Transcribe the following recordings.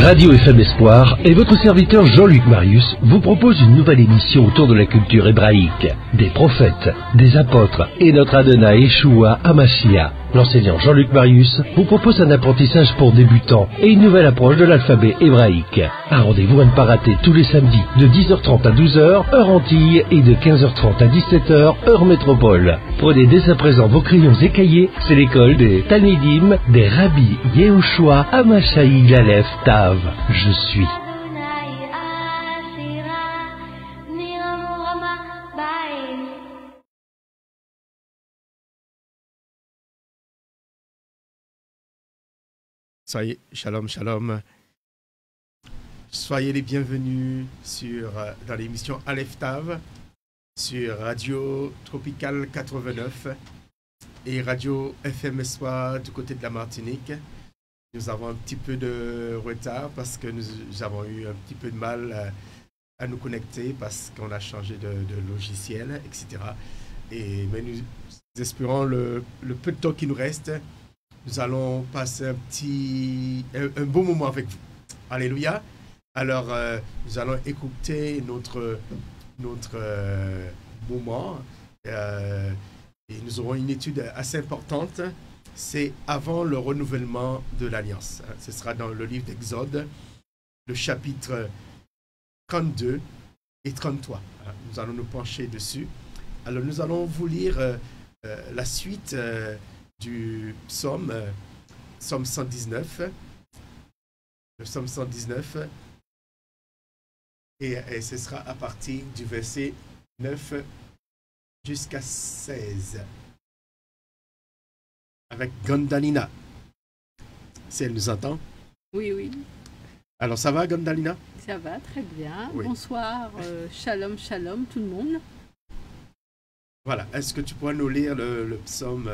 Radio FM Espoir et votre serviteur Jean-Luc Marius vous propose une nouvelle émission autour de la culture hébraïque, des prophètes, des apôtres et notre Adonai Yeshua Hamashiach. L'enseignant Jean-Luc Marius vous propose un apprentissage pour débutants et une nouvelle approche de l'alphabet hébraïque. Un rendez-vous à ne pas rater tous les samedis de 10h30 à 12h, heure Antilles, et de 15h30 à 17h, heure métropole. Prenez dès à présent vos crayons et cahiers, c'est l'école des Talmidim, des Rabbi Yehoshua Hamashiach Aleph Tav. Je suis. Soyez, shalom, shalom. Soyez les bienvenus dans l'émission Aleph Tav sur Radio Tropical 89 et Radio FM Espoir du côté de la Martinique. Nous avons un petit peu de retard parce que nous avons eu un petit peu de mal à nous connecter parce qu'on a changé de logiciel, etc. Mais nous espérons le peu de temps qui nous reste. Nous allons passer un bon moment avec vous. Alléluia. Alors, nous allons écouter notre moment. Et nous aurons une étude assez importante. C'est avant le renouvellement de l'Alliance. Ce sera dans le livre d'Exode, le chapitre 32 et 33. Nous allons nous pencher dessus. Alors, nous allons vous lire la suite du psaume 119, le psaume 119, et ce sera à partir du verset 9 jusqu'à 16, avec Gondalina. Si elle nous entend. Oui, oui. Alors, ça va, Gondalina? Ça va, très bien. Oui. Bonsoir, shalom, shalom, tout le monde. Voilà. Est-ce que tu pourrais nous lire le psaume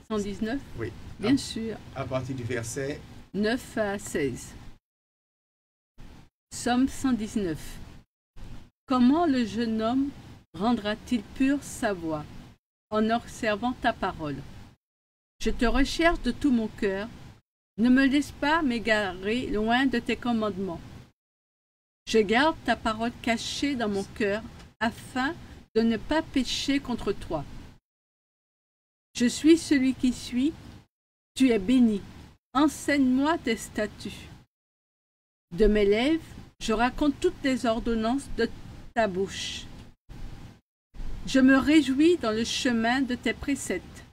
119? Oui. Bien sûr. À partir du verset 9 à 16. Psaume 119. Comment le jeune homme rendra-t-il pure sa voix en observant ta parole? Je te recherche de tout mon cœur. Ne me laisse pas m'égarer loin de tes commandements. Je garde ta parole cachée dans mon cœur afin de ne pas pécher contre toi. Je suis celui qui suis, tu es béni. Enseigne-moi tes statuts. De mes lèvres, je raconte toutes les ordonnances de ta bouche. Je me réjouis dans le chemin de tes préceptes,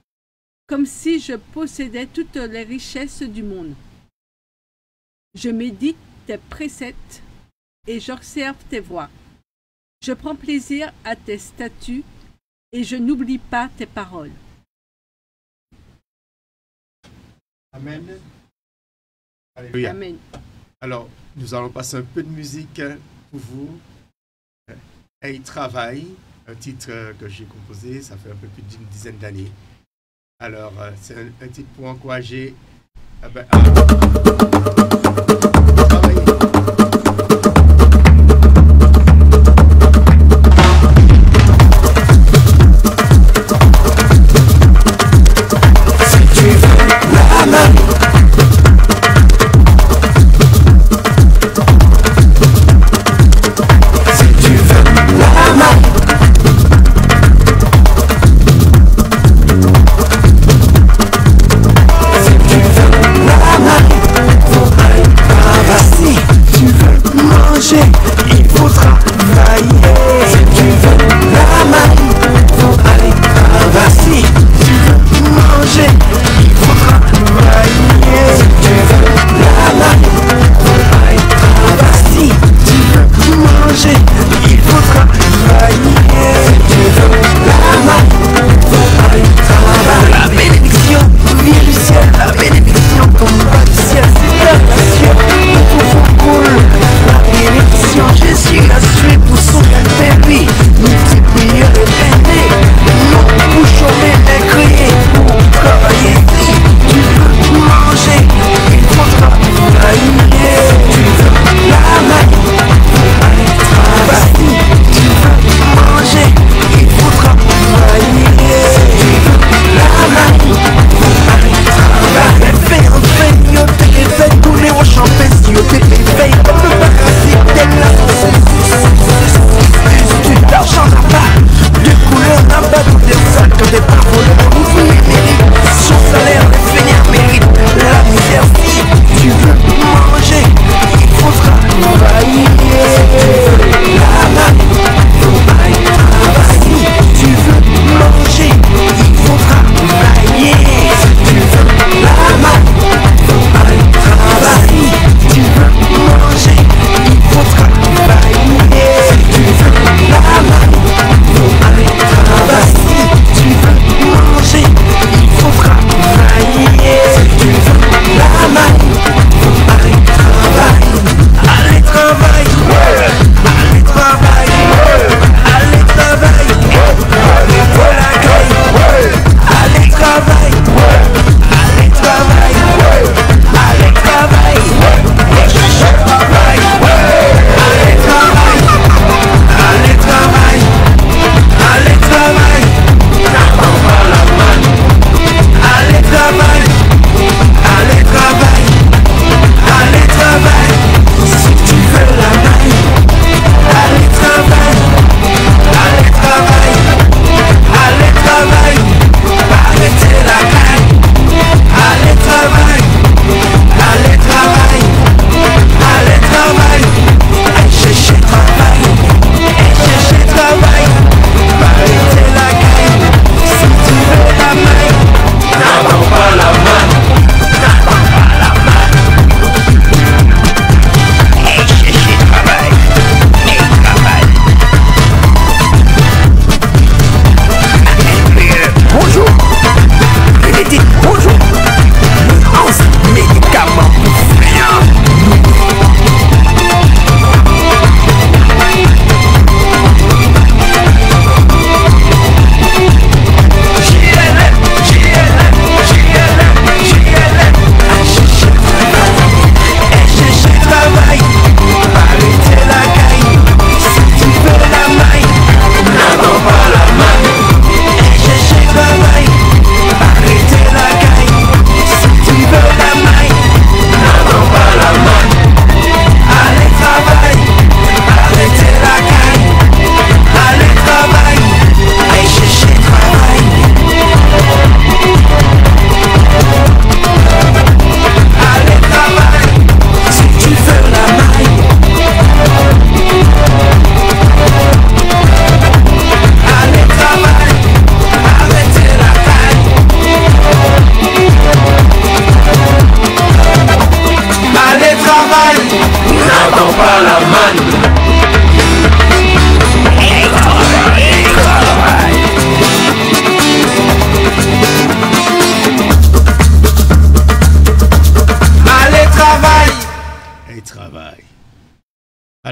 comme si je possédais toutes les richesses du monde. Je médite tes préceptes et j'observe tes voies. Je prends plaisir à tes statuts et je n'oublie pas tes paroles. Amen. Alléluia. Amen. Alors, nous allons passer un peu de musique pour vous. Hey Travail, un titre que j'ai composé, ça fait un peu plus d'une dizaine d'années. Alors, c'est un titre pour encourager à travailler. Faut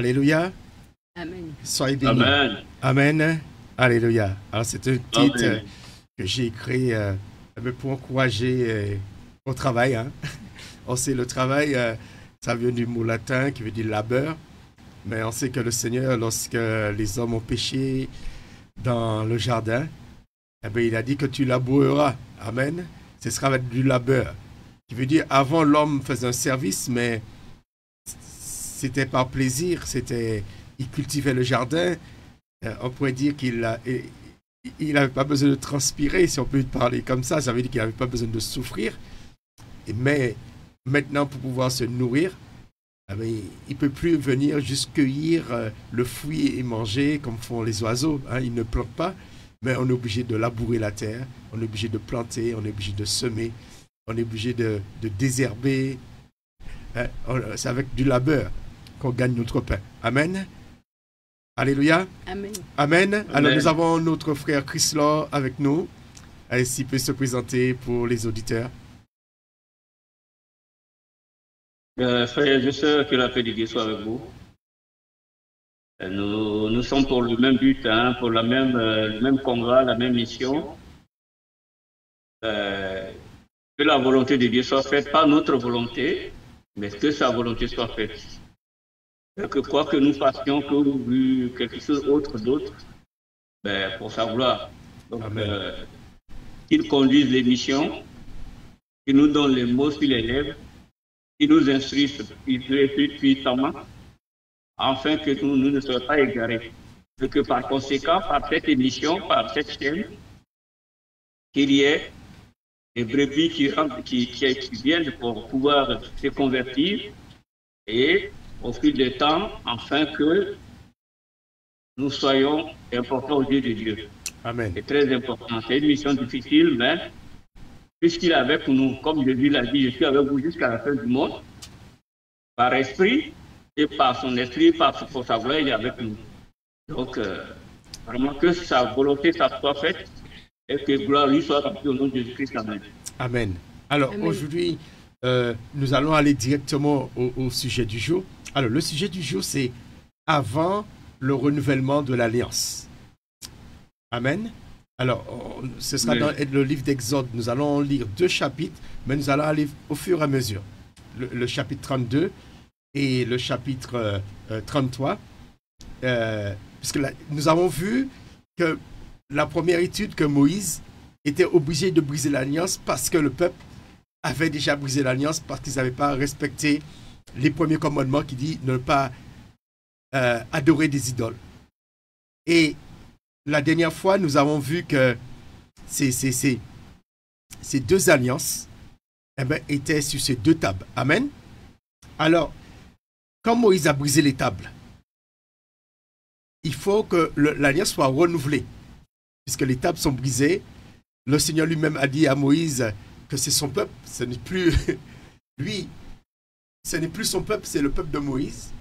Alléluia. Amen. Soyez bénis. Amen. Amen. Alléluia. Alors, c'est un titre Amen. que j'ai écrit pour encourager au travail. Hein. On sait le travail, ça vient du mot latin qui veut dire labeur. Mais on sait que le Seigneur, lorsque les hommes ont péché dans le jardin, eh bien, il a dit que tu laboureras. Amen. Ce sera du labeur. Qui veut dire, avant, l'homme faisait un service, mais c'était par plaisir. Il cultivait le jardin. On pourrait dire qu'il n'avait pas besoin de transpirer, si on peut parler comme ça. Ça veut dire qu'il n'avait pas besoin de souffrir. Mais maintenant, pour pouvoir se nourrir, il ne peut plus venir juste cueillir le fruit et manger comme font les oiseaux. Hein. Ils ne plantent pas, mais on est obligé de labourer la terre, on est obligé de planter, on est obligé de semer, on est obligé de désherber. Hein. C'est avec du labeur qu'on gagne notre pain. Amen. Alléluia. Amen. Amen. Amen. Alors nous avons notre frère Chris Law avec nous. S'il peut se présenter pour les auditeurs. Frères et sœurs, que la paix de Dieu soit avec vous. Nous sommes pour le même but, hein, pour le même combat, la même mission. Que la volonté de Dieu soit faite, pas notre volonté, mais que sa volonté soit faite. Que quoi que nous fassions, que nous quelque chose d'autre, pour sa gloire. Donc, qu'il conduise les missions, qu'il nous donne les mots sur les lèvres, qui nous instruit puissamment, afin que nous ne soyons pas égarés. Et que par conséquent, par cette émission, par cette chaîne, qu'il y ait des brebis qui viennent pour pouvoir se convertir et au fil du temps, afin que nous soyons importants aux yeux de Dieu. Amen. C'est très important. C'est une mission difficile, mais puisqu'il est avec nous, comme Jésus l'a dit, je suis avec vous jusqu'à la fin du monde, par esprit et par son esprit, pour sa gloire, il est avec nous. Donc, vraiment que sa volonté soit faite et que gloire lui soit rendue au nom de Jésus-Christ. Amen. Amen. Alors, Amen. Aujourd'hui, nous allons aller directement au sujet du jour. Alors, le sujet du jour, c'est avant le renouvellement de l'Alliance. Amen. Alors, ce sera dans le livre d'Exode. Nous allons lire 2 chapitres, mais nous allons aller au fur et à mesure. Le chapitre 32 et le chapitre 33. Puisque nous avons vu que la première étude que Moïse était obligé de briser l'alliance parce que le peuple avait déjà brisé l'alliance parce qu'ils n'avaient pas respecté les premiers commandements qui disent ne pas adorer des idoles. Et la dernière fois, nous avons vu que ces 2 alliances étaient sur ces 2 tables. Amen. Alors, quand Moïse a brisé les tables, il faut que l'alliance soit renouvelée. Puisque les tables sont brisées, le Seigneur lui-même a dit à Moïse que c'est son peuple, ce n'est plus lui, ce n'est plus son peuple, c'est le peuple de Moïse.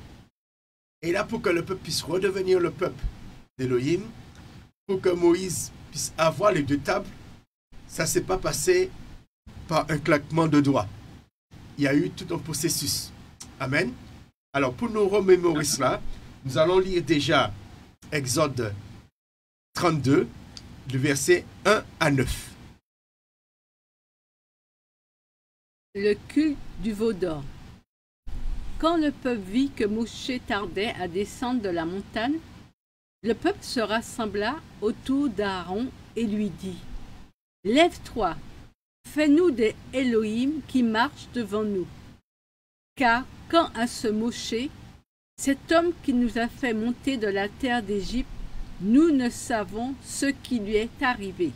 Et là, pour que le peuple puisse redevenir le peuple d'Élohim, pour que Moïse puisse avoir les 2 tables, ça ne s'est pas passé par un claquement de doigts. Il y a eu tout un processus. Amen. Alors, pour nous remémorer cela, nous allons lire déjà Exode 32, du verset 1 à 9. Le culte du veau d'or. Quand le peuple vit que Moshe tardait à descendre de la montagne, le peuple se rassembla autour d'Aaron et lui dit : « Lève-toi, fais-nous des Elohim qui marchent devant nous. Car quand à ce Moshe, cet homme qui nous a fait monter de la terre d'Égypte, nous ne savons ce qui lui est arrivé. »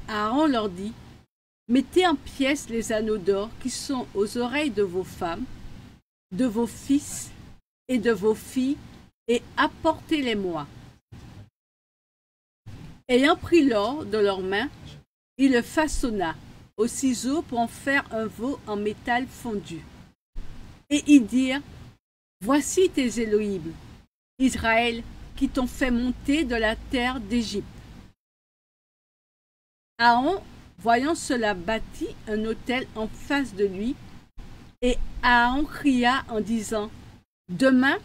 Aaron leur dit : « Mettez en pièces les anneaux d'or qui sont aux oreilles de vos femmes, de vos fils et de vos filles, et apportez-les-moi. » Ayant pris l'or de leurs mains, il le façonna au ciseau pour en faire un veau en métal fondu. Et ils dirent : « Voici tes Elohim, Israël, qui t'ont fait monter de la terre d'Égypte. » Aaron, voyant cela, bâtit un autel en face de lui, et Aaron cria en disant : Demain,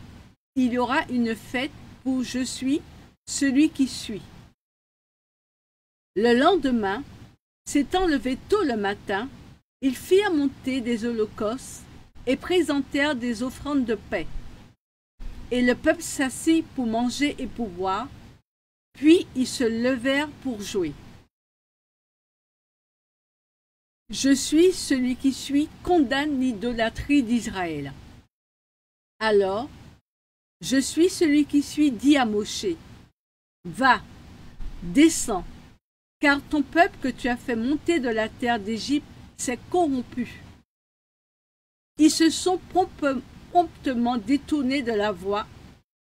il y aura une fête pour je suis celui qui suis. Le lendemain, s'étant levé tôt le matin, ils firent monter des holocaustes et présentèrent des offrandes de paix. Et le peuple s'assit pour manger et pour boire, puis ils se levèrent pour jouer. Je suis celui qui suis condamne l'idolâtrie d'Israël. Alors, je suis celui qui suis dit à Moshe, va, descends, car ton peuple que tu as fait monter de la terre d'Égypte s'est corrompu. Ils se sont promptement détournés de la voie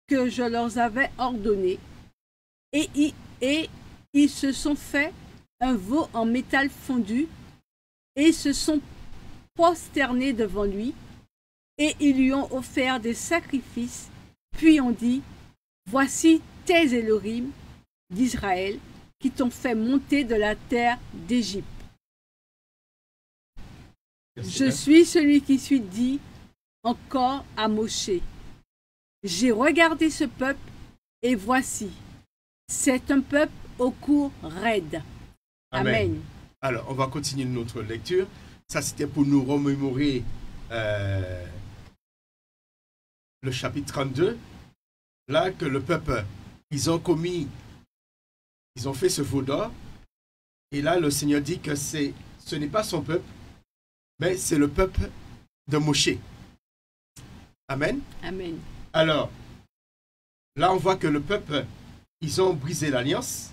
que je leur avais ordonnée, et ils se sont fait un veau en métal fondu, et se sont prosternés devant lui, et ils lui ont offert des sacrifices, puis ont dit, voici tes Élohim d'Israël, qui t'ont fait monter de la terre d'Égypte. Je suis celui qui suis dit encore à Moshe. J'ai regardé ce peuple, et voici, c'est un peuple au cou raide. Amen. Alors, on va continuer notre lecture. Ça, c'était pour nous remémorer le chapitre 32. Là, que le peuple, ils ont fait ce veau d'or. Et là, le Seigneur dit que ce n'est pas son peuple, mais c'est le peuple de Moshe. Amen. Amen. Alors, là, on voit que le peuple, ils ont brisé l'alliance.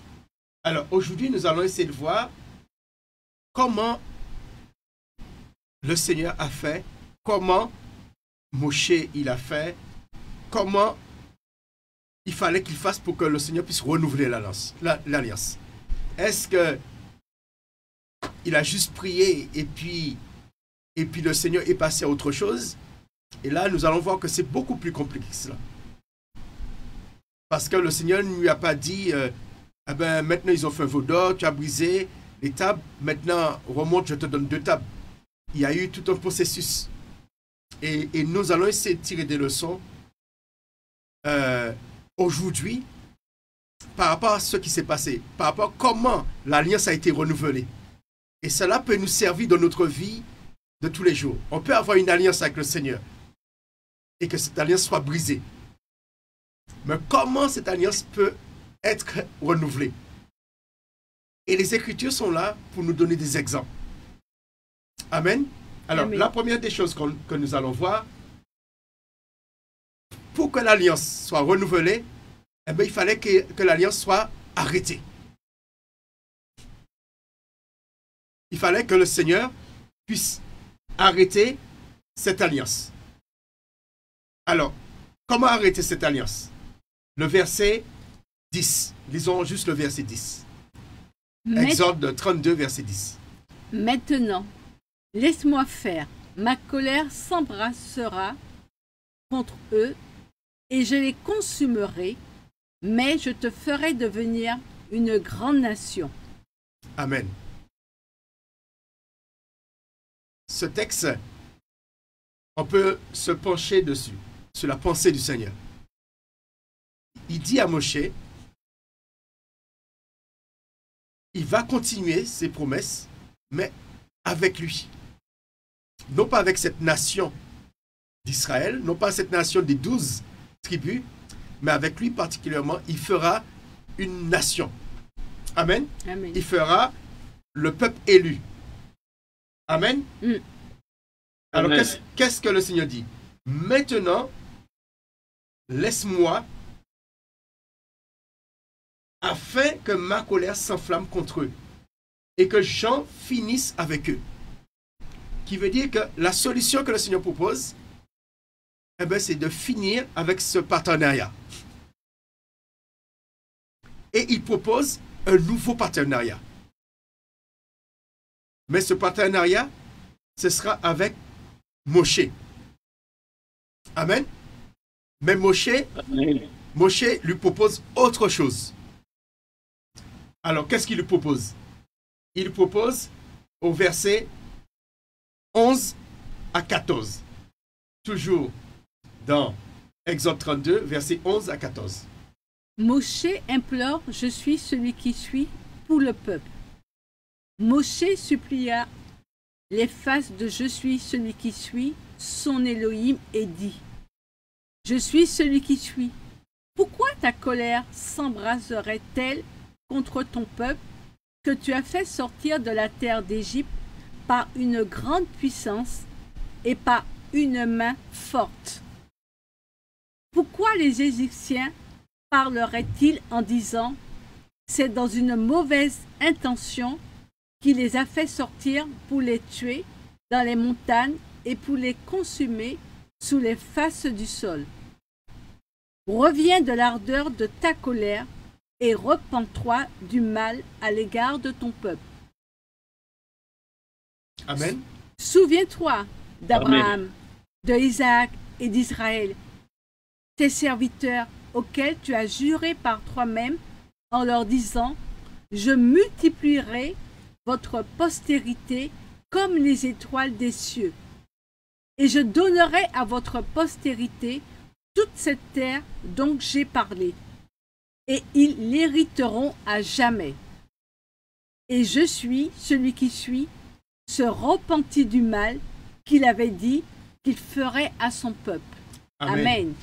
Alors, aujourd'hui, nous allons essayer de voir comment le Seigneur a fait, comment Moshe il a fait, comment il fallait qu'il fasse pour que le Seigneur puisse renouveler l'alliance. Est-ce que il a juste prié et puis le Seigneur est passé à autre chose? Et là, nous allons voir que c'est beaucoup plus compliqué que cela. Parce que le Seigneur ne lui a pas dit maintenant ils ont fait un veau d'or, tu as brisé les tables, maintenant remonte, je te donne 2 tables. Il y a eu tout un processus. Et nous allons essayer de tirer des leçons aujourd'hui par rapport à ce qui s'est passé, par rapport à comment l'alliance a été renouvelée. Et cela peut nous servir dans notre vie de tous les jours. On peut avoir une alliance avec le Seigneur et que cette alliance soit brisée. Mais comment cette alliance peut être renouvelée? Et les Écritures sont là pour nous donner des exemples. Amen. Alors, Amen. La première des choses que nous allons voir, pour que l'alliance soit renouvelée, il fallait que l'alliance soit arrêtée. Il fallait que le Seigneur puisse arrêter cette alliance. Alors, comment arrêter cette alliance? Le verset 10. Lisons juste le verset 10. Exode 32, verset 10. Maintenant, laisse-moi faire. Ma colère s'embrassera contre eux et je les consumerai, mais je te ferai devenir une grande nation. Amen. Ce texte, on peut se pencher dessus, sur la pensée du Seigneur. Il dit à Moshe, il va continuer ses promesses, mais avec lui. Non pas avec cette nation d'Israël, non pas cette nation des 12 tribus, mais avec lui particulièrement, il fera une nation. Amen. Amen. Il fera le peuple élu. Amen. Alors, qu'est-ce que le Seigneur dit? Maintenant, laisse-moi, afin que ma colère s'enflamme contre eux et que j'en finisse avec eux. Qui veut dire que la solution que le Seigneur propose, c'est de finir avec ce partenariat. Et il propose un nouveau partenariat. Mais ce partenariat, ce sera avec Moshe. Amen. Mais Moshe lui propose autre chose. Alors, qu'est-ce qu'il lui propose? Il propose au verset 11 à 14. Toujours dans Exode 32, versets 11 à 14. Moshe implore, je suis celui qui suis, pour le peuple. Moshe supplia les faces de je suis celui qui suis, son Elohim, et dit, je suis celui qui suis. Pourquoi ta colère s'embraserait-elle contre ton peuple que tu as fait sortir de la terre d'Égypte par une grande puissance et par une main forte? Pourquoi les Égyptiens parleraient-ils en disant « C'est dans une mauvaise intention qu'il les a fait sortir pour les tuer dans les montagnes et pour les consumer sous les faces du sol. Reviens de l'ardeur de ta colère et repens-toi du mal à l'égard de ton peuple. » Amen. Souviens-toi d'Abraham, de Isaac et d'Israël, tes serviteurs auxquels tu as juré par toi-même en leur disant « Je multiplierai votre postérité comme les étoiles des cieux, et je donnerai à votre postérité toute cette terre dont j'ai parlé, et ils l'hériteront à jamais. Et je suis, celui qui suis, se repentit du mal qu'il avait dit qu'il ferait à son peuple. » Amen.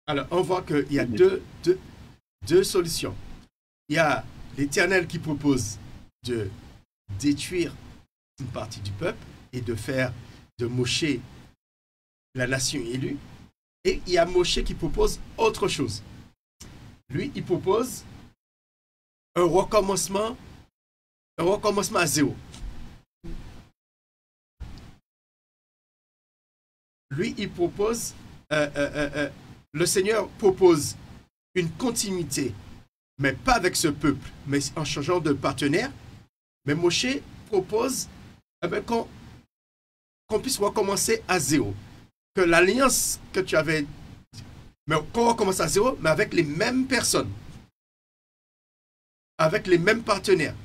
Alors, on voit qu'il y a deux solutions. Il y a l'Éternel qui propose de détruire une partie du peuple et de faire de Moshe la nation élue. Et il y a Moshe qui propose autre chose. Lui, il propose un recommencement à zéro. Lui, il propose, le Seigneur propose une continuité, mais pas avec ce peuple, mais en changeant de partenaire. Mais Moshe propose qu'on puisse recommencer à zéro. Que l'alliance que tu avais, mais qu'on recommence à zéro, mais avec les mêmes personnes, avec les mêmes partenaires.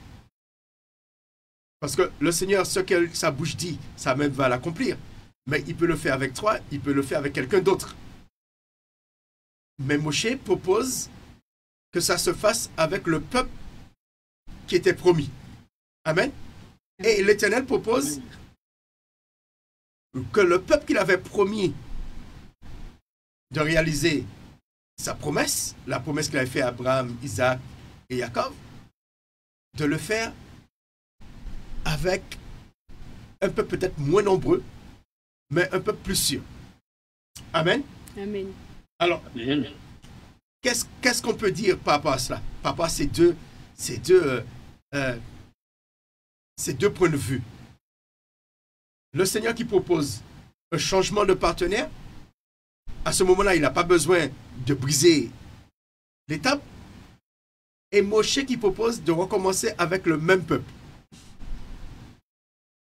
Parce que le Seigneur, ce que sa bouche dit, sa main va l'accomplir. Mais il peut le faire avec toi, il peut le faire avec quelqu'un d'autre. Mais Moshe propose que ça se fasse avec le peuple qui était promis. Amen. Et l'Éternel propose que le peuple qu'il avait promis de réaliser sa promesse, la promesse qu'il avait faite à Abraham, Isaac et Jacob, de le faire avec un peuple peut-être moins nombreux, mais un peu plus sûr. Amen. Amen. Alors, qu'est-ce qu'on peut dire par rapport à cela, par rapport à ces deux points de vue? Le Seigneur qui propose un changement de partenaire, à ce moment-là, il n'a pas besoin de briser l'étape. Et Moshe qui propose de recommencer avec le même peuple.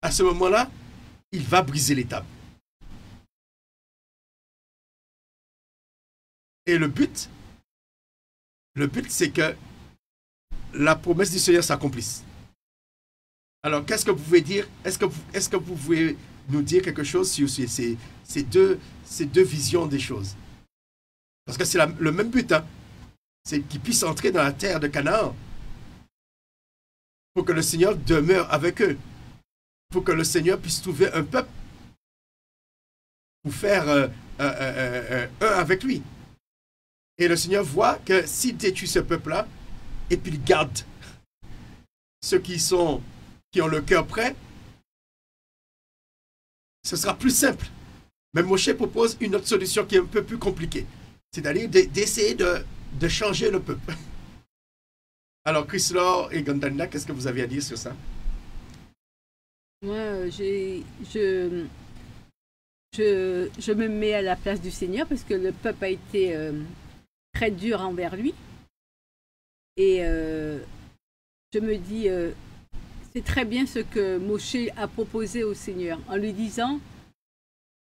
À ce moment-là, il va briser l'étape. Et le but, c'est que la promesse du Seigneur s'accomplisse. Alors, qu'est-ce que vous pouvez dire? Est-ce que vous pouvez nous dire quelque chose sur ces deux visions des choses? Parce que c'est le même but, hein? C'est qu'ils puissent entrer dans la terre de Canaan pour que le Seigneur demeure avec eux, pour que le Seigneur puisse trouver un peuple pour faire un avec lui. Et le Seigneur voit que s'il détruit ce peuple-là, et puis il garde ceux qui ont le cœur prêt, ce sera plus simple. Mais Moshe propose une autre solution qui est un peu plus compliquée. C'est-à-dire d'essayer de changer le peuple. Alors, Chris-Laure et Gandalina, qu'est-ce que vous avez à dire sur ça? Moi, je me mets à la place du Seigneur parce que le peuple a été très dur envers lui. Et je me dis, c'est très bien ce que Moshe a proposé au Seigneur en lui disant,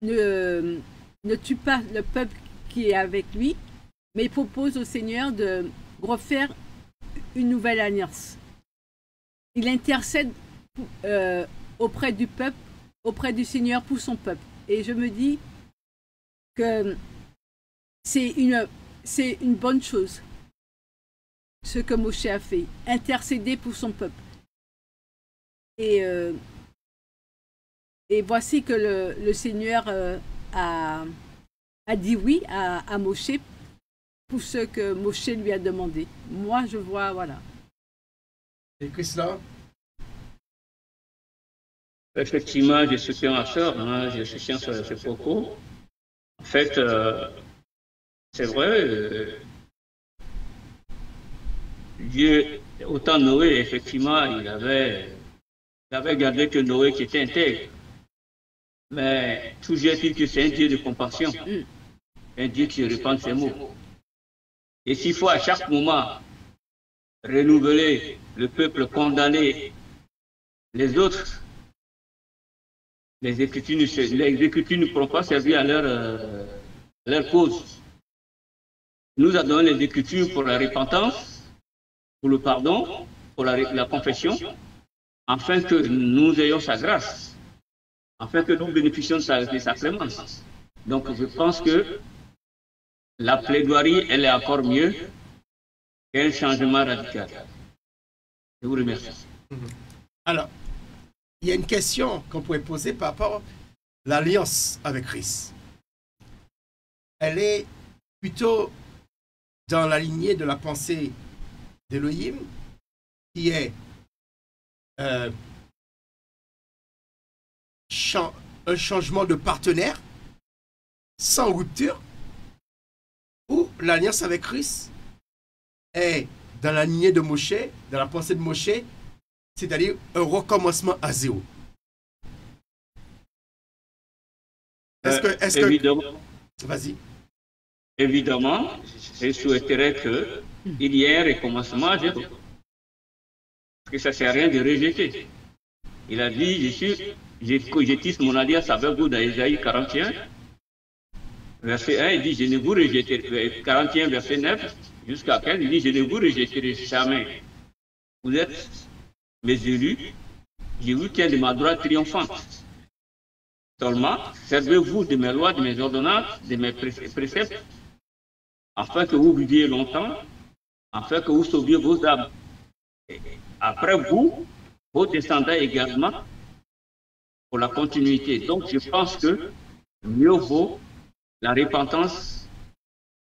ne tue pas le peuple qui est avec lui, mais il propose au Seigneur de refaire une nouvelle alliance. Il intercède auprès du peuple, auprès du Seigneur pour son peuple. Et je me dis que c'est une bonne chose, ce que Moshe a fait, intercéder pour son peuple. Et voici que le Seigneur a dit oui à Moshe pour ce que Moshe lui a demandé. Moi, je vois, voilà. Et Chris-là? Effectivement, je soutiens ma soeur, hein, je soutiens ce propos. En fait, c'est vrai, Dieu, autant Noé, effectivement, il avait gardé que Noé qui était intègre. Mais toujours est-il que c'est un Dieu de compassion, un Dieu qui répand ses mots. Et s'il faut à chaque moment renouveler le peuple, condamner les autres, les Écritures ne pourront pas servir à leur cause. Nous avons donné les Écritures pour la repentance, pour le pardon, pour la confession, afin que nous ayons sa grâce, afin que nous bénéficions de sa clémence. Donc je pense que la plaidoirie, elle est encore mieux qu'un changement radical. Je vous remercie. Alors, il y a une question qu'on pourrait poser par rapport à l'alliance avec Christ. Elle est plutôt dans la lignée de la pensée d'Élohim, qui est un changement de partenaire sans rupture, ou l'alliance avec Christ est dans la lignée de Moshe, dans la pensée de Moshe, c'est-à-dire un recommencement à zéro. Est-ce évidemment, que... Vas-y. Évidemment, je souhaiterais qu'il y ait un recommencement à zéro. Parce que ça ne sert à rien de rejeter. Il a dit, je tisse mon alliance avec vous dans Ésaïe 41, verset 1, il dit, je ne vous rejetterai, 41, verset 9, jusqu'à 15, il dit, je ne vous rejetterai jamais. Vous êtes mes élus, je vous tiens de ma droite triomphante. Seulement, servez-vous de mes lois, de mes ordonnances, de mes préceptes, afin que vous viviez longtemps, afin que vous sauviez vos âmes. Et après vous, vos descendants également, pour la continuité. Donc, je pense que mieux vaut la repentance,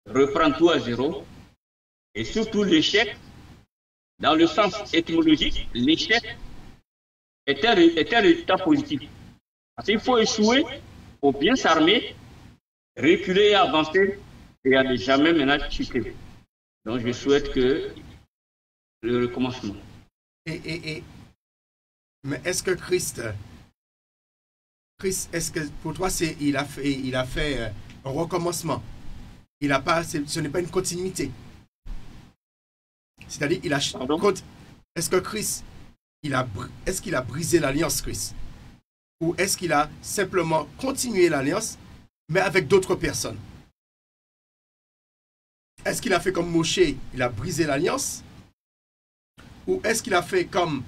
reprendre tout à zéro, et surtout l'échec, dans le sens étymologique, l'échec est un résultat positif. Parce qu'il faut échouer pour bien s'armer, reculer et avancer, et à ne jamais maintenant chuter. Donc je souhaite que le recommencement. Mais est-ce que Christ, est-ce que pour toi, il a fait un recommencement? Ce n'est pas une continuité. C'est-à-dire, est-ce que Christ, est-ce qu'il a brisé l'alliance, Christ? Ou est-ce qu'il a simplement continué l'alliance, mais avec d'autres personnes? Est-ce qu'il a fait comme Moshe, il a brisé l'alliance? Ou est-ce qu'il a fait comme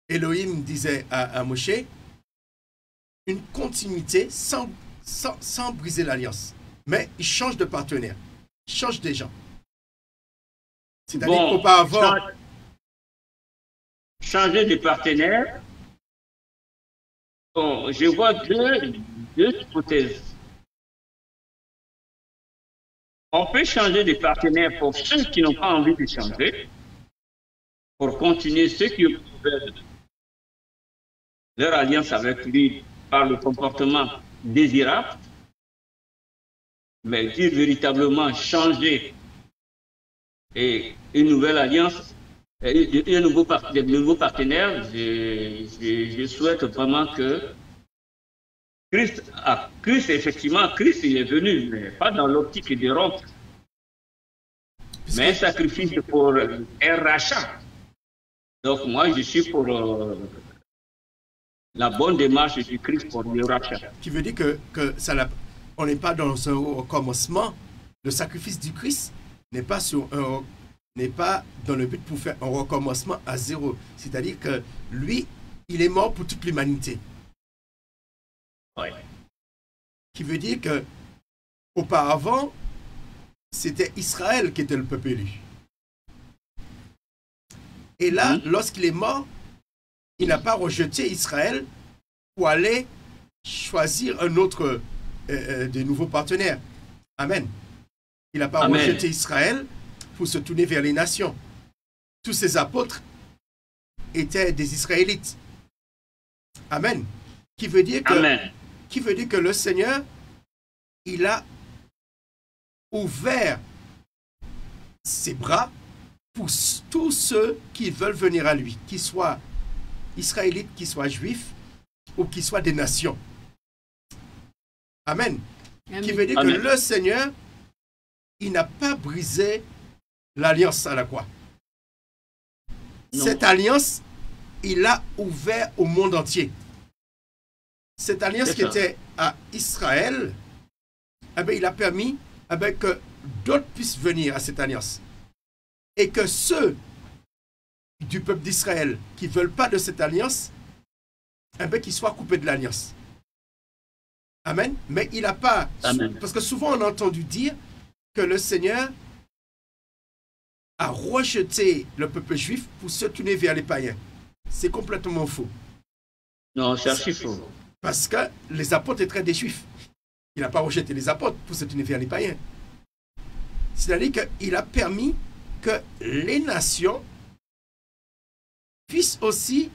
Elohim disait à Moshe, une continuité sans briser l'alliance? Mais il change de partenaire, il change des gens. C'est-à-dire qu'auparavant... Changer de partenaire, bon, je vois deux hypothèses. On peut changer de partenaire pour ceux qui n'ont pas envie de changer, pour continuer ceux qui veulent leur alliance avec lui par le comportement désirable, mais dire véritablement changer et une nouvelle alliance, un nouveau partenaire, je souhaite vraiment que Christ, effectivement, Christ il est venu, mais pas dans l'optique de rompre, mais un sacrifice pour un rachat. Donc moi, je suis pour la bonne démarche du Christ pour le rachat. Qui veut dire on n'est pas dans un recommencement. Le sacrifice du Christ n'est pas dans le but pour faire un recommencement à zéro. C'est-à-dire que lui, il est mort pour toute l'humanité. Oui. Qui veut dire que auparavant, c'était Israël qui était le peuple élu. Et là, lorsqu'il est mort, il n'a pas rejeté Israël pour aller choisir un autre des nouveaux partenaires. Amen. Il n'a pas rejeté Israël pour se tourner vers les nations. Tous ces apôtres étaient des Israélites. Amen. Qui veut dire que le Seigneur, il a ouvert ses bras pour tous ceux qui veulent venir à lui, qu'ils soient israélites, qu'ils soient juifs ou qu'ils soient des nations. Amen. Qui veut dire que le Seigneur, il n'a pas brisé l'alliance à la croix. Cette alliance, il l'a ouvert au monde entier. Cette alliance qui était à Israël, eh bien, il a permis que d'autres puissent venir à cette alliance. Et que ceux du peuple d'Israël qui ne veulent pas de cette alliance, eh bien, qu'ils soient coupés de l'alliance. Amen. Mais il n'a pas... Parce que souvent on a entendu dire que le Seigneur a rejeté le peuple juif pour se tourner vers les païens. C'est complètement faux. Non, c'est archi faux. Parce que les apôtres étaient des juifs. Il n'a pas rejeté les apôtres pour se tourner vers les païens. C'est-à-dire qu'il a permis que les nations puissent aussi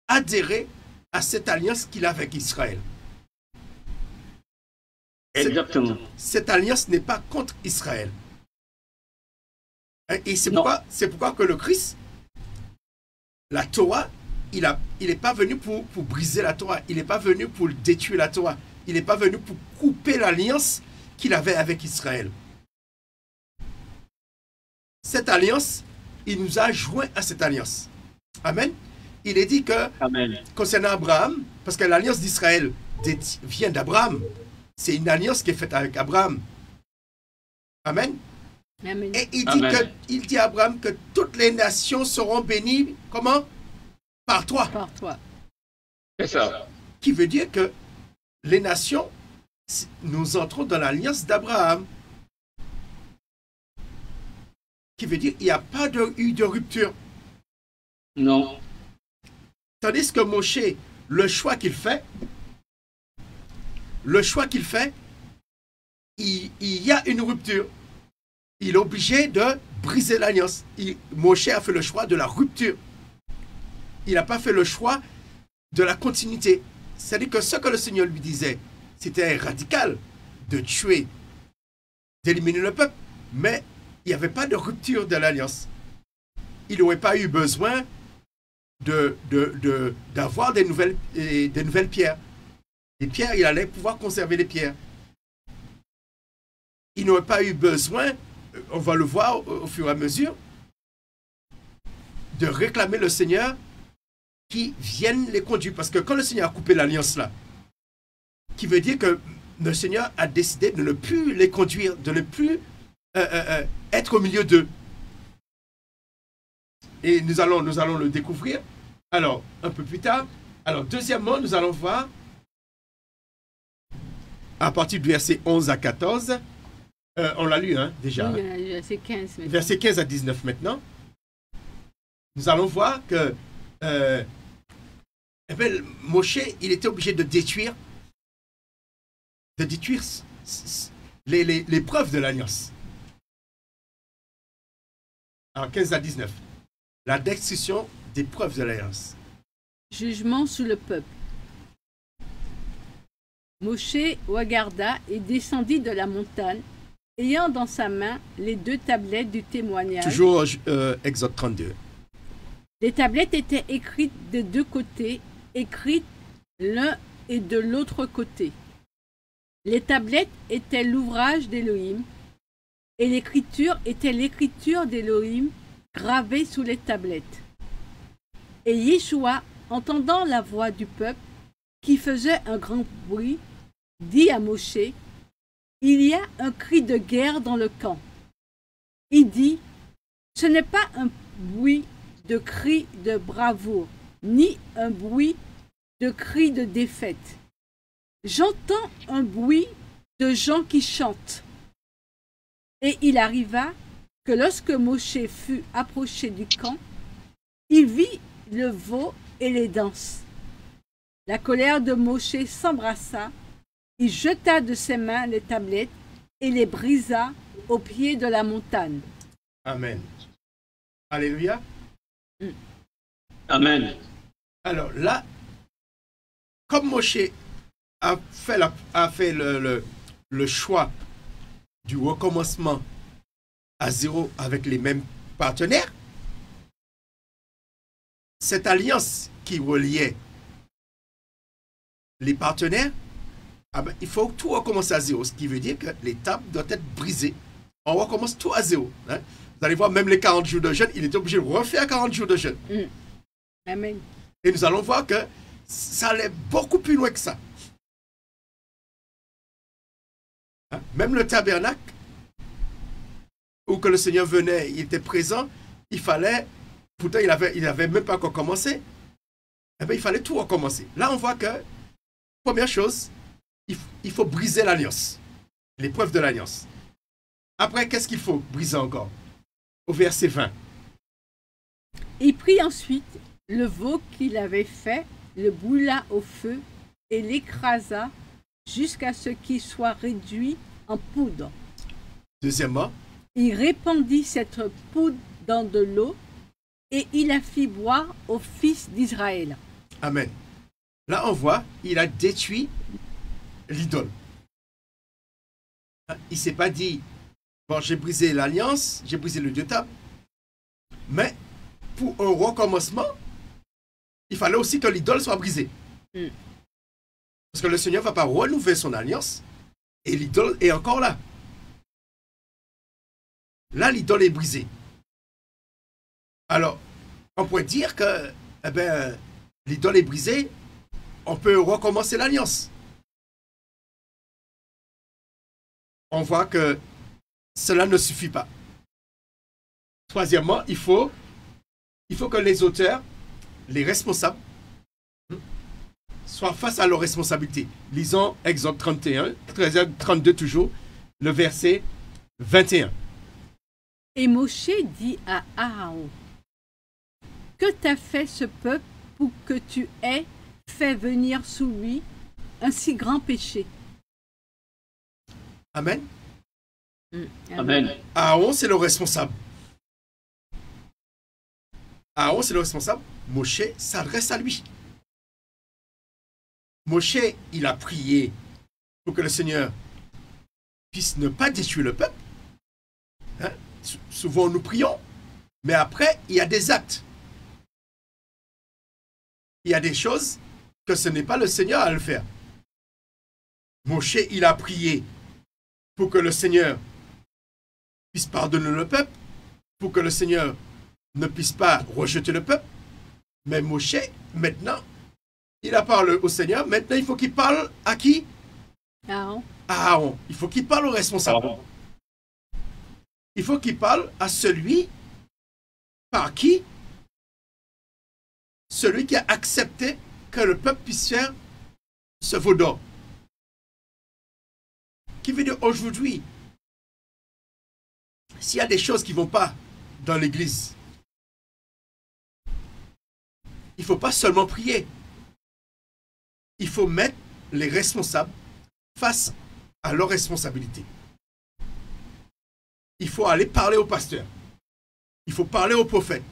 adhérer à cette alliance qu'il a avec Israël. Exactement. Cette alliance n'est pas contre Israël. Et c'est pourquoi que le Christ, la Torah, il n'est pas venu pour briser la Torah. Il n'est pas venu pour détruire la Torah. Il n'est pas venu pour couper l'alliance qu'il avait avec Israël. Cette alliance, il nous a joints à cette alliance. Amen. Il est dit que, concernant Abraham, parce que l'alliance d'Israël vient d'Abraham, c'est une alliance qui est faite avec Abraham. Amen. Amen. Et il dit à Abraham que toutes les nations seront bénies, comment? Par toi. Par toi. C'est ça. Qui veut dire que les nations, nous entrons dans l'alliance d'Abraham. Qui veut dire qu'il n'y a pas eu de rupture. Non. Tandis que Moshe, le choix qu'il fait, il y a une rupture. Il est obligé de briser l'alliance. Moshe a fait le choix de la rupture. Il n'a pas fait le choix de la continuité. C'est-à-dire que ce que le Seigneur lui disait, c'était radical de tuer, d'éliminer le peuple, mais il n'y avait pas de rupture de l'alliance. Il n'aurait pas eu besoin d'avoir des nouvelles pierres. Les pierres, il allait pouvoir conserver les pierres. Il n'aurait pas eu besoin, on va le voir au fur et à mesure, de réclamer le Seigneur qui vienne les conduire. Parce que quand le Seigneur a coupé l'alliance là, qui veut dire que le Seigneur a décidé de ne plus les conduire, de ne plus être au milieu d'eux. Et nous allons le découvrir. Alors, un peu plus tard. Alors, deuxièmement, nous allons voir à partir du verset 11 à 14. On l'a lu, hein, déjà. Oui, verset 15. Maintenant. Verset 15 à 19 maintenant. Nous allons voir que Moshe, il était obligé de détruire les preuves de l'alliance. Alors, 15 à 19. La destruction des preuves de l'alliance. Jugement sous le peuple. Moshe regarda et descendit de la montagne, ayant dans sa main les 2 tablettes du témoignage. Toujours Exode 32. Les tablettes étaient écrites des 2 côtés, écrites l'un et de l'autre côté. Les tablettes étaient l'ouvrage d'Élohim, et l'écriture était l'écriture d'Élohim gravée sous les tablettes. Et Yeshua, entendant la voix du peuple, qui faisait un grand bruit, dit à Moshe, « Il y a un cri de guerre dans le camp. » Il dit, « Ce n'est pas un bruit de cri de bravoure, ni un bruit de cri de défaite. J'entends un bruit de gens qui chantent. Et il arriva que lorsque Moshe fut approché du camp, il vit le veau et les danses. La colère de Moshe s'embrassa, il jeta de ses mains les tablettes et les brisa au pied de la montagne. Amen. Alléluia. Amen. Alors là, comme Moshe a fait le choix du recommencement à zéro avec les mêmes partenaires, cette alliance qui reliait les partenaires, il faut tout recommencer à zéro, ce qui veut dire que les tables doivent être brisées. On recommence tout à zéro. Hein? Vous allez voir, même les 40 jours de jeûne, il était obligé de refaire 40 jours de jeûne. Amen. Et nous allons voir que ça allait beaucoup plus loin que ça. Hein? Même le tabernacle, où que le Seigneur venait, il était présent, il fallait, pourtant il avait même pas encore commencé, eh bien, il fallait tout recommencer. Là, on voit que, première chose, il faut briser l'alliance, l'épreuve de l'alliance. Après, qu'est-ce qu'il faut briser encore? Au verset 20. Il prit ensuite le veau qu'il avait fait, le brûla au feu et l'écrasa jusqu'à ce qu'il soit réduit en poudre. Deuxièmement, il répandit cette poudre dans de l'eau et il la fit boire aux fils d'Israël. Amen. Là, on voit, il a détruit l'idole. Il ne s'est pas dit, bon, j'ai brisé l'alliance, j'ai brisé le Dieu table, mais pour un recommencement, il fallait aussi que l'idole soit brisée. Parce que le Seigneur ne va pas renouveler son alliance et l'idole est encore là. Là, l'idole est brisée. Alors, on pourrait dire que l'idole est brisée, on peut recommencer l'alliance. On voit que cela ne suffit pas. Troisièmement, il faut que les auteurs, les responsables, soient face à leurs responsabilités. Lisons Exode 31, 32 toujours, le verset 21. Et Moshe dit à Aaron, que t'a fait ce peuple pour que tu aies fait venir sous lui un si grand péché? Amen. Amen. Aaron, c'est le responsable. Aaron, c'est le responsable. Moshe s'adresse à lui. Moshe, il a prié pour que le Seigneur puisse ne pas détruire le peuple. Hein? Souvent, nous prions, mais après, il y a des actes. Il y a des choses que ce n'est pas le Seigneur à le faire. Moshe, il a prié pour que le Seigneur puisse pardonner le peuple, pour que le Seigneur ne puisse pas rejeter le peuple. Mais Moshe, maintenant, il a parlé au Seigneur. Maintenant, il faut qu'il parle à qui? Aaron. À Aaron. Il faut qu'il parle au responsable. Il faut qu'il parle à celui par qui? Celui qui a accepté que le peuple puisse faire ce veau d'or. Qui veut dire aujourd'hui, s'il y a des choses qui ne vont pas dans l'église, il ne faut pas seulement prier. Il faut mettre les responsables face à leurs responsabilités. Il faut aller parler au pasteur. Il faut parler au prophète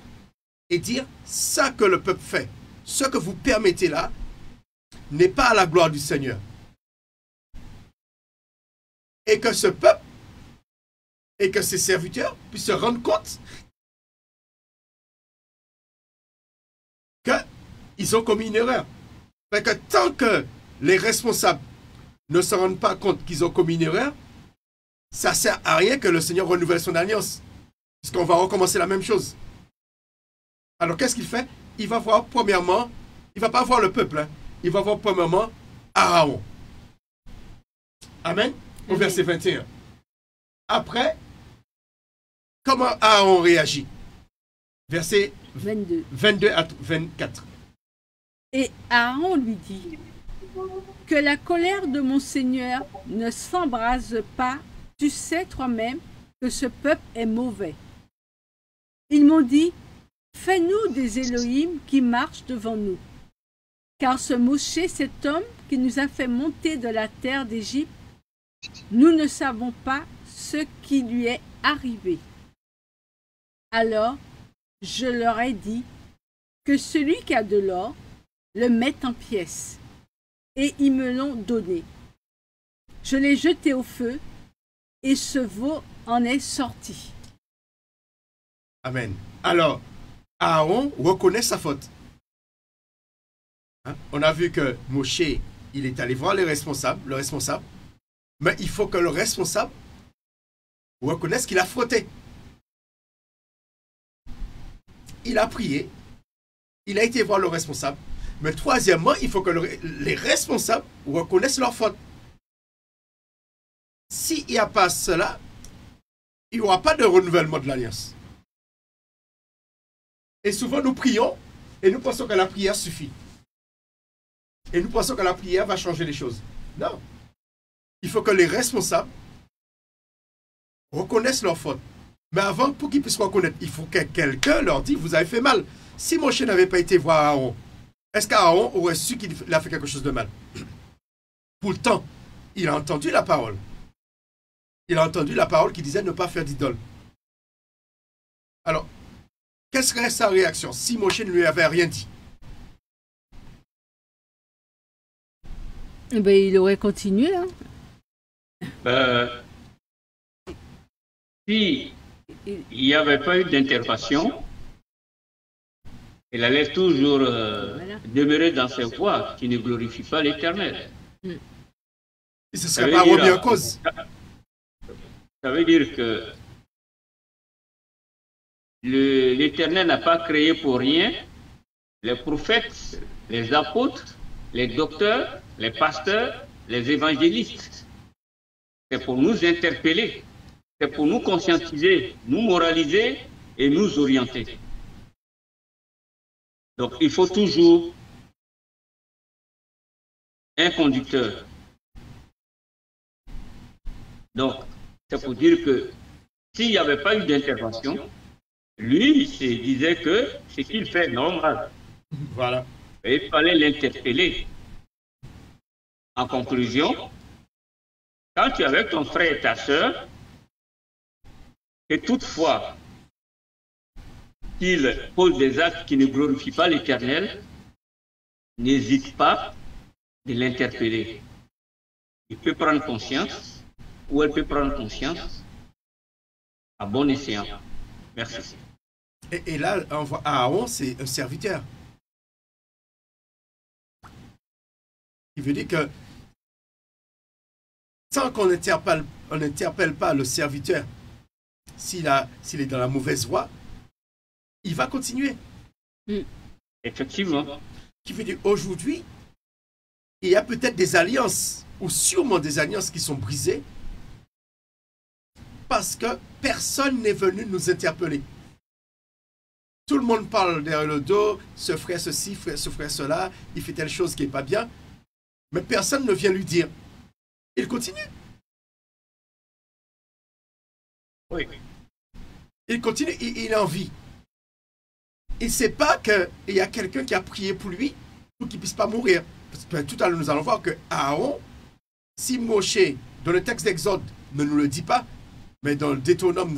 et dire ça que le peuple fait, ce que vous permettez là, n'est pas à la gloire du Seigneur. Et que ce peuple et que ses serviteurs puissent se rendre compte qu'ils ont commis une erreur. Parce que tant que les responsables ne se rendent pas compte qu'ils ont commis une erreur, ça ne sert à rien que le Seigneur renouvelle son alliance. Puisqu'on va recommencer la même chose. Alors qu'est-ce qu'il fait? Il va voir premièrement, il ne va pas voir le peuple, hein. Il va voir premièrement Aaron. Amen. Au verset 21. Après, comment Aaron réagit? Verset 22 à 24. Et Aaron lui dit, que la colère de mon Seigneur ne s'embrase pas, tu sais toi-même que ce peuple est mauvais. Ils m'ont dit, fais-nous des Élohim qui marchent devant nous. Car ce Moshe, cet homme qui nous a fait monter de la terre d'Égypte, nous ne savons pas ce qui lui est arrivé. Alors, je leur ai dit que celui qui a de l'or le mette en pièces, et ils me l'ont donné. Je l'ai jeté au feu, et ce veau en est sorti. Amen. Alors, Aaron reconnaît sa faute. Hein? On a vu que Moshe, il est allé voir le responsable, mais il faut que le responsable reconnaisse qu'il a frauté. Il a prié, il a été voir le responsable, mais troisièmement, il faut que les responsables reconnaissent leur faute. S'il n'y a pas cela, il n'y aura pas de renouvellement de l'alliance. Et souvent, nous prions et nous pensons que la prière suffit. Et nous pensons que la prière va changer les choses. Non. Il faut que les responsables reconnaissent leur faute. Mais avant, pour qu'ils puissent reconnaître, il faut que quelqu'un leur dise, vous avez fait mal. Si Moshe n'avait pas été voir Aaron, est-ce qu'Aaron aurait su qu'il a fait quelque chose de mal? Pourtant, il a entendu la parole. Il a entendu la parole qui disait ne pas faire d'idole. Alors, quelle serait sa réaction si Moshe ne lui avait rien dit? Ben, il aurait continué. Hein. Si il n'y avait pas eu d'intervention, il allait toujours demeurer dans ses voies qui ne glorifient pas l'Éternel. Il ne se serait pas remis en cause. Ça veut dire que l'Éternel n'a pas créé pour rien les prophètes, les apôtres, les docteurs, les pasteurs, les évangélistes. C'est pour nous interpeller, c'est pour nous conscientiser, nous moraliser et nous orienter. Donc il faut toujours un conducteur. Donc c'est pour dire que s'il n'y avait pas eu d'intervention, lui, il se disait que ce qu'il fait est normal. Voilà. Et il fallait l'interpeller. En conclusion, quand tu es avec ton frère et ta sœur, et toutefois qu'il pose des actes qui ne glorifient pas l'Éternel, n'hésite pas de l'interpeller. Il peut prendre conscience, ou elle peut prendre conscience, à bon escient. Merci. Et là, on voit Aaron, c'est un serviteur. Il veut dire que tant qu'on n'interpelle pas le serviteur, s'il est dans la mauvaise voie, il va continuer. Effectivement. Qui veut dire aujourd'hui, il y a peut-être des alliances, ou sûrement des alliances qui sont brisées, parce que personne n'est venu nous interpeller. Tout le monde parle derrière le dos, ce frère ceci, ce frère cela, il fait telle chose qui n'est pas bien, mais personne ne vient lui dire. Il continue. Oui. Il continue, il a envie. Il ne sait pas qu'il y a quelqu'un qui a prié pour lui pour qu'il ne puisse pas mourir. Parce que tout à l'heure, nous allons voir que Aaron, si Moshe, dans le texte d'Exode, ne nous le dit pas, mais dans le Deutéronome,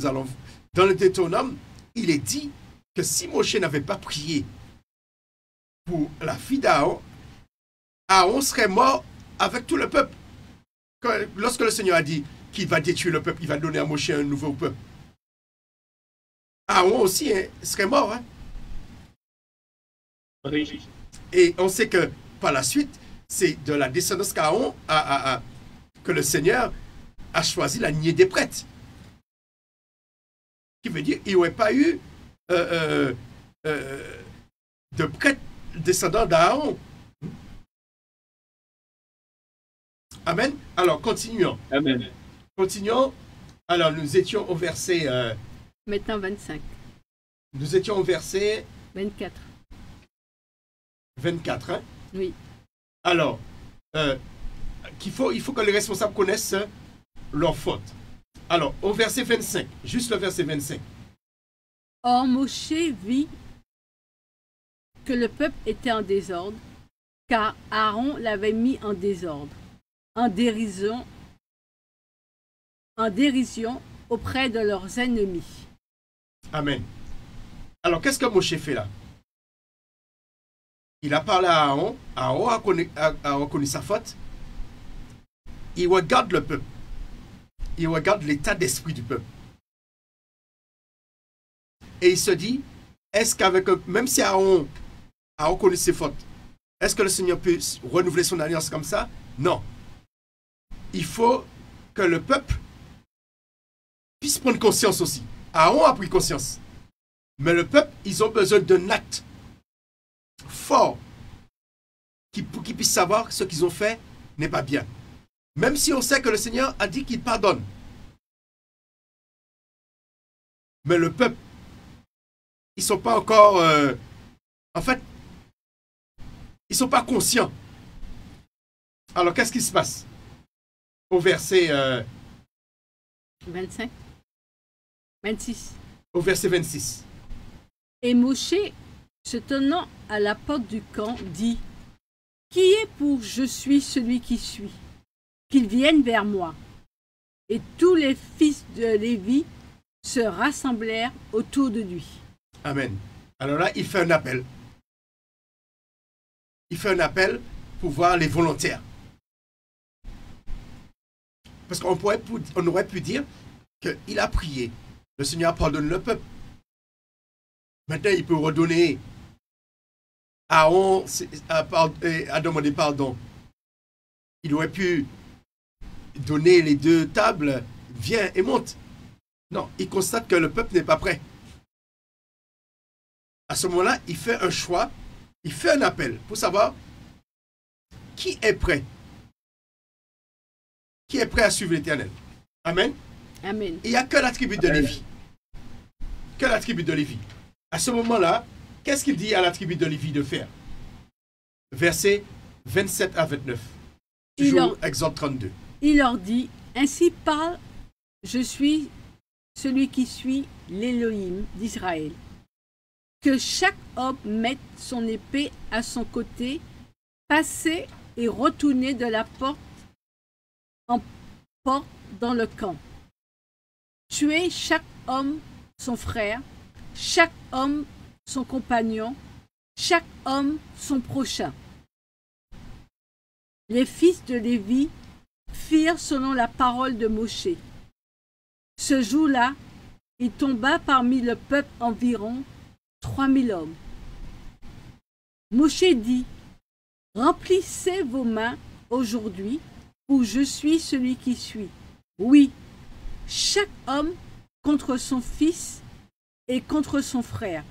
il est dit que si Moshe n'avait pas prié pour la fille d'Aaron, Aaron serait mort avec tout le peuple. Lorsque le Seigneur a dit qu'il va détruire le peuple, il va donner à Moshe un nouveau peuple. Aaron aussi serait mort. Hein? Oui. Et on sait que par la suite, c'est de la descendance qu'Aaron que le Seigneur a choisi la lignée des prêtres. Qui veut dire qu'il n'y aurait pas eu de prêtres descendants d'Aaron. Amen. Alors, continuons. Amen. Continuons. Alors, nous étions au verset... Maintenant 25. Nous étions au verset... 24. 24, hein? Oui. Alors, il faut que les responsables connaissent leurs fautes. Alors, au verset 25, juste le verset 25. Or Moshe vit que le peuple était en désordre, car Aaron l'avait mis en désordre, en dérision auprès de leurs ennemis. Amen. Alors, qu'est-ce que Moshe fait là? Il a parlé à Aaron. Aaron a reconnu sa faute. Il regarde le peuple. Il regarde l'état d'esprit du peuple. Et il se dit, est-ce qu'avec même si Aaron a reconnu ses fautes, est-ce que le Seigneur peut renouveler son alliance comme ça? Non. Il faut que le peuple puisse prendre conscience aussi. Aaron a pris conscience. Mais le peuple, ils ont besoin d'un acte fort pour qu'ils puissent savoir que ce qu'ils ont fait n'est pas bien. Même si on sait que le Seigneur a dit qu'il pardonne. Mais le peuple, ils ne sont pas encore... en fait, ils ne sont pas conscients. Alors, qu'est-ce qui se passe? Au verset... 25. 26. Au verset 26. Et Moshe, se tenant à la porte du camp, dit, qui est pour je suis celui qui suis, qu'il vienne vers moi. Et tous les fils de Lévi se rassemblèrent autour de lui. Amen. Alors là, il fait un appel. Il fait un appel pour voir les volontaires. Parce qu'on aurait pu dire qu'il a prié. Le Seigneur pardonne le peuple. Maintenant, il peut redonner. Aaron a demandé pardon. Il aurait pu donner les 2 tables. Viens et monte. Non, il constate que le peuple n'est pas prêt. À ce moment-là, il fait un choix. Il fait un appel pour savoir qui est prêt. Qui est prêt à suivre l'Éternel. Amen. Amen. Il n'y a que la tribu de Lévi. Que la tribu de Lévi. À ce moment-là, qu'est-ce qu'il dit à la tribu de Lévi de faire? Versets 27 à 29. Toujours Exode 32. Il leur dit, ainsi parle, je suis celui qui suis l'Élohim d'Israël. Que chaque homme mette son épée à son côté, passer et retourner de la porte en porte dans le camp. Tuer chaque homme son frère, chaque homme son compagnon, chaque homme son prochain. Les fils de Lévi firent selon la parole de Moshe. Ce jour-là, il tomba parmi le peuple environ 3000 hommes. Moshe dit, remplissez vos mains aujourd'hui, où je suis celui qui suis. Oui, chaque homme contre son fils et contre son frère.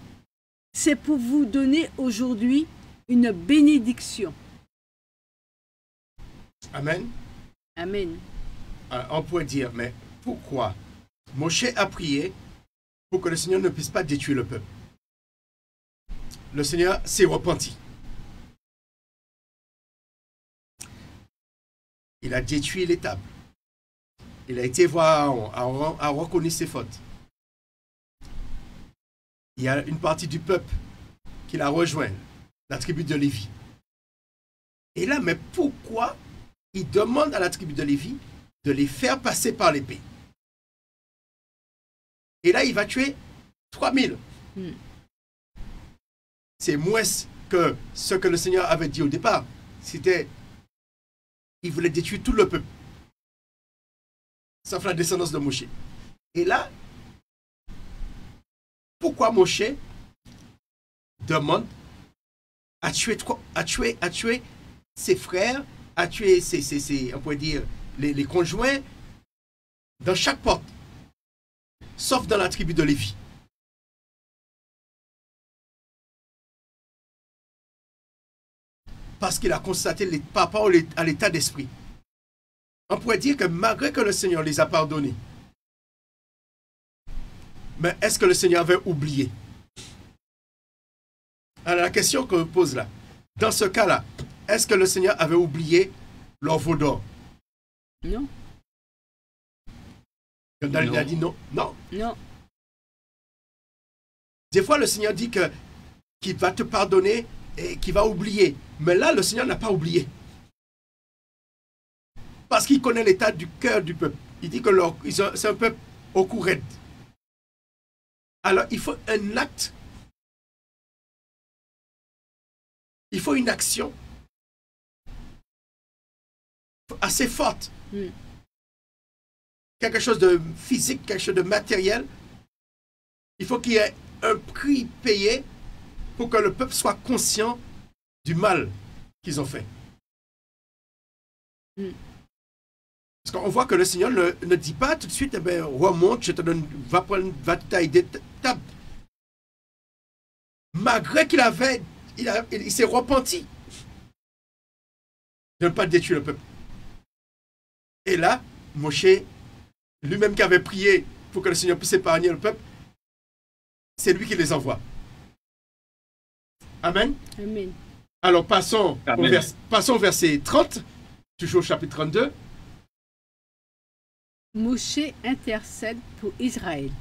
C'est pour vous donner aujourd'hui une bénédiction. Amen. Amen. Alors, on pourrait dire, mais pourquoi Moshe a prié pour que le Seigneur ne puisse pas détruire le peuple? Le Seigneur s'est repenti. Il a détruit les tables. Il a été voir Aaron. Aaron a reconnu ses fautes. Il y a une partie du peuple qui l'a rejoint, la tribu de Lévi. Et là, mais pourquoi il demande à la tribu de Lévi de les faire passer par l'épée? Et là, il va tuer 3000. C'est moins que ce que le Seigneur avait dit au départ. C'était, il voulait détruire tout le peuple, sauf la descendance de Moshe. Et là, pourquoi Moshe demande à tuer ses frères, à tuer on pourrait dire, les conjoints dans chaque porte, sauf dans la tribu de Lévi? Parce qu'il a constaté par rapport à l'état d'esprit. On pourrait dire que malgré que le Seigneur les a pardonnés, mais est-ce que le Seigneur avait oublié? Alors la question qu'on pose là, dans ce cas-là, est-ce que le Seigneur avait oublié leur veau d'or? Non. Dalina a dit non. Non. Non. Des fois, le Seigneur dit qu'il va te pardonner et qu'il va oublier. Mais là, le Seigneur n'a pas oublié. Parce qu'il connaît l'état du cœur du peuple. Il dit que c'est un peuple au cou raide. Alors, il faut un acte. Il faut une action assez forte. Quelque chose de physique, quelque chose de matériel. Il faut qu'il y ait un prix payé pour que le peuple soit conscient du mal qu'ils ont fait. Parce qu'on voit que le Seigneur ne dit pas tout de suite, eh bien, remonte, je te donne, va tailler des tables. Malgré il s'est repenti de ne pas détruire le peuple. Et là, Moshe, lui-même qui avait prié pour que le Seigneur puisse épargner le peuple, c'est lui qui les envoie. Amen. Amen. Alors passons au verset 30, toujours au chapitre 32. Moshe intercède pour Israël.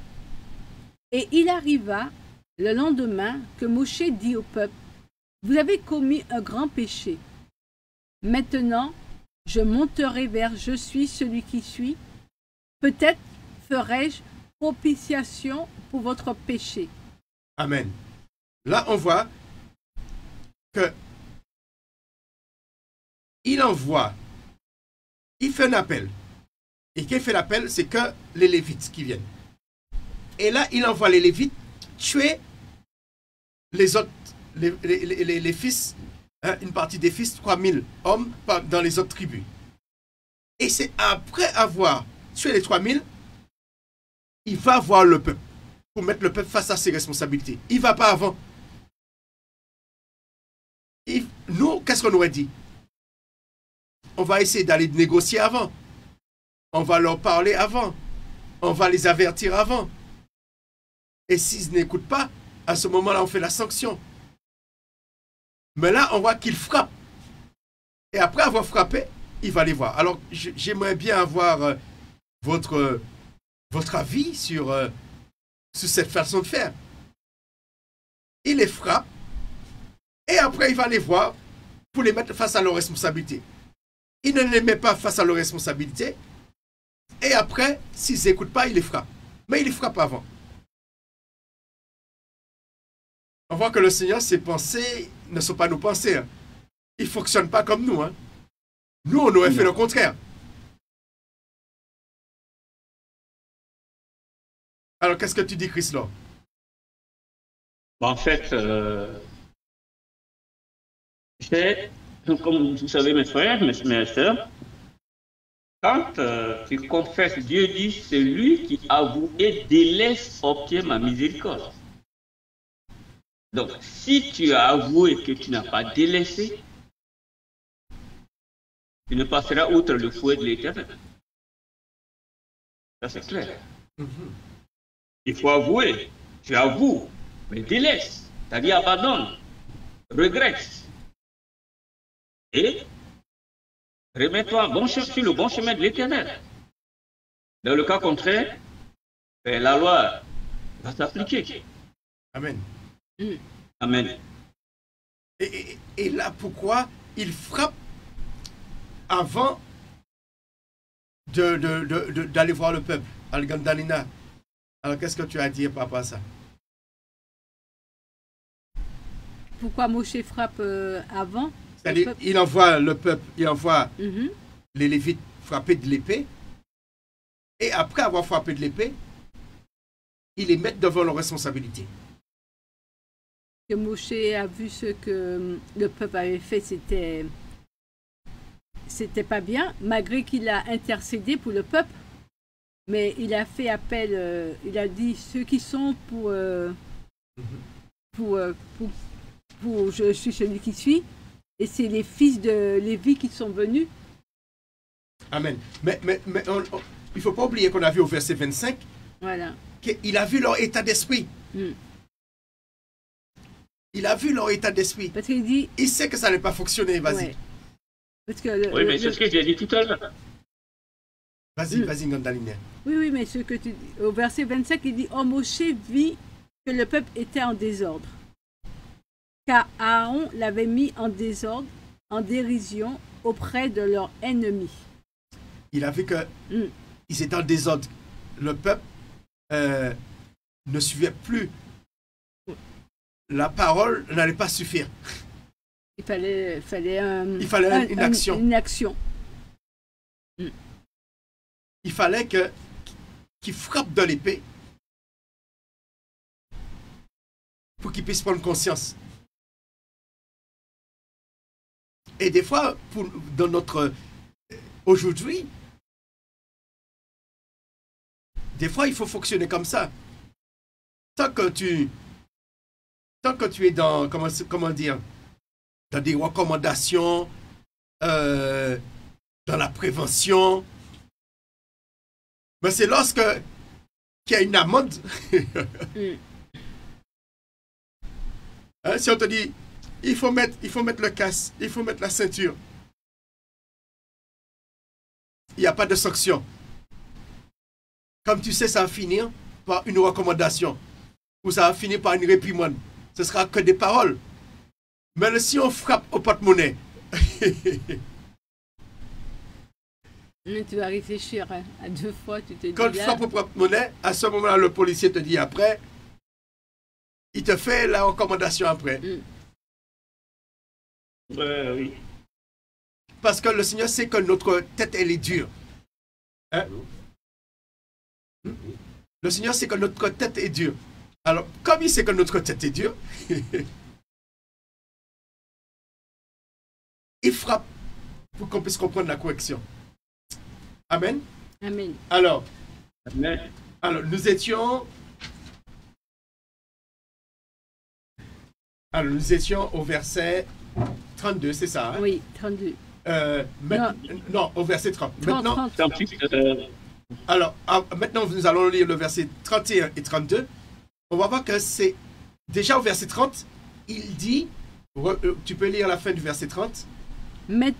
Et il arriva le lendemain que Moshe dit au peuple, « Vous avez commis un grand péché. Maintenant, je monterai vers je suis celui qui suis. Peut-être ferai-je propitiation pour votre péché. » Amen. Là, on voit que il envoie, il fait un appel. Et qui fait l'appel, c'est que les Lévites qui viennent. Et là, il envoie les Lévites tuer les autres, les fils, une partie des fils, 3000 hommes dans les autres tribus. Et c'est après avoir tué les 3000, il va voir le peuple pour mettre le peuple face à ses responsabilités. Il ne va pas avant. Nous, qu'est-ce qu'on aurait dit? On va essayer d'aller négocier avant. On va leur parler avant. On va les avertir avant. Et s'ils n'écoutent pas, à ce moment-là, on fait la sanction. Mais là, on voit qu'il frappe. Et après avoir frappé, il va les voir. Alors, j'aimerais bien avoir votre avis sur cette façon de faire. Il les frappe. Et après, il va les voir pour les mettre face à leurs responsabilités. Il ne les met pas face à leurs responsabilités. Et après, s'ils n'écoutent pas, il les frappe. Mais il les frappe avant. On voit que le Seigneur, ses pensées ne sont pas nos pensées. Hein. Il ne fonctionne pas comme nous. Hein. Nous, on aurait fait le contraire. Alors, qu'est-ce que tu dis, Chris, là? En fait, comme vous savez, mes frères, mes sœurs, quand tu confesses, Dieu dit, c'est lui qui avoue et délaisse obtient ma miséricorde. Donc, si tu as avoué que tu n'as pas délaissé, tu ne passeras outre le fouet de l'Éternel. Ça, c'est clair. Il faut avouer. Tu avoues, mais délaisse, c'est-à-dire abandonne, regrette. Et remets-toi sur le bon chemin de l'Éternel. Dans le cas contraire, la loi va s'appliquer. Amen. Amen. Et là, pourquoi il frappe avant d'aller voir le peuple, Al-Gandalina? Alors, qu'est-ce que tu as à dire par rapport à ça? Pourquoi Moshe frappe avant? C'est-à-dire, il envoie le peuple, il envoie les Lévites frapper de l'épée, et après avoir frappé de l'épée, il les met devant leurs responsabilités. Que Moshe a vu ce que le peuple avait fait, c'était pas bien, malgré qu'il a intercédé pour le peuple, mais il a fait appel, il a dit ceux qui sont pour je suis celui qui suis, et c'est les fils de Lévi qui sont venus. Amen. Mais il ne faut pas oublier qu'on a vu au verset 25 voilà. qu'il a vu leur état d'esprit. Il a vu leur état d'esprit. Parce qu'il dit... Il sait que ça n'allait pas fonctionner, vas-y. Ouais. Parce que oui, mais c'est ce que j'ai dit tout à l'heure. Vas-y, vas-y, Gandaline. Oui, mais ce que tu dis, au verset 25, il dit, « Oh, Moshe vit que le peuple était en désordre, car Aaron l'avait mis en désordre, en dérision, auprès de leurs ennemis. » Il a vu que ils étaient en désordre. Le peuple ne suivait plus. La parole n'allait pas suffire. Il fallait une action. Une action. Il fallait qu'il frappe de l'épée pour qu'il puisse prendre conscience. Et des fois, dans notre aujourd'hui, des fois, il faut fonctionner comme ça. Tant que tu es dans, comment dire, dans des recommandations, dans la prévention, mais c'est lorsque qu'il y a une amende. Hein, si on te dit, il faut mettre le casque, il faut mettre la ceinture, il n'y a pas de sanction. Comme tu sais, ça va finir par une recommandation ou ça va finir par une réprimande. Ce sera que des paroles. Mais si on frappe au porte-monnaie, Mais tu vas réfléchir à deux fois, tu te dis. quand tu frappes au porte-monnaie, à ce moment-là, le policier te dit après, il te fait la recommandation après. Oui. Parce que le Seigneur sait que notre tête, elle est dure. Hein? Le Seigneur sait que notre tête est dure. Alors, comme il sait que notre tête est dure, il frappe pour qu'on puisse comprendre la correction. Amen. Amen. Alors, Amen. nous étions au verset 32, c'est ça? Hein? Oui, 32. Non, au verset 30. 30, Maintenant, 30. alors, maintenant, nous allons lire le verset 31 et 32. On va voir que c'est déjà au verset 30, il dit, tu peux lire la fin du verset 30. Mais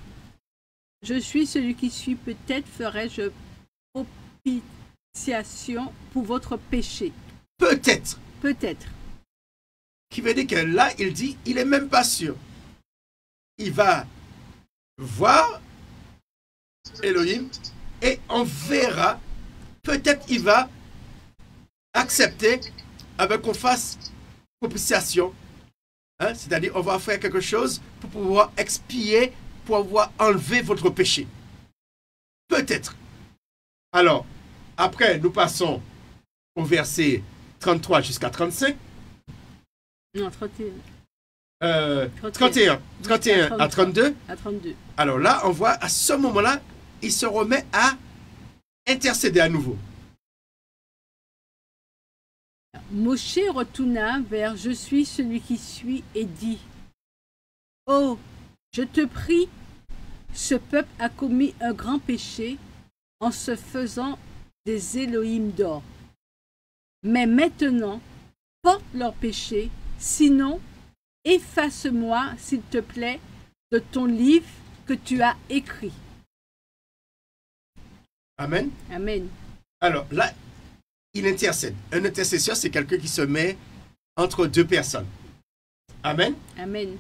je suis celui qui suis, peut-être ferai-je propitiation pour votre péché. Peut-être. Peut-être. Qui veut dire que là, il dit, il n'est même pas sûr. Il va voir Elohim et on verra. Peut-être il va accepter avec qu'on fasse propitiation. Hein? C'est-à-dire, on va faire quelque chose pour pouvoir expier, pour pouvoir enlever votre péché. Peut-être. Alors, après, nous passons au verset 33 jusqu'à 35. Non, 31. 31 à 32. À 32. Alors là, on voit à ce moment-là, il se remet à intercéder à nouveau. Moshe retourna vers Je suis celui qui suis et dit, Oh, je te prie, ce peuple a commis un grand péché en se faisant des Élohim d'or. Mais maintenant, porte leur péché, sinon, efface-moi, s'il te plaît, de ton livre que tu as écrit. Amen. Amen. Alors là, il intercède. Un intercesseur, c'est quelqu'un qui se met entre deux personnes. Amen. Amen.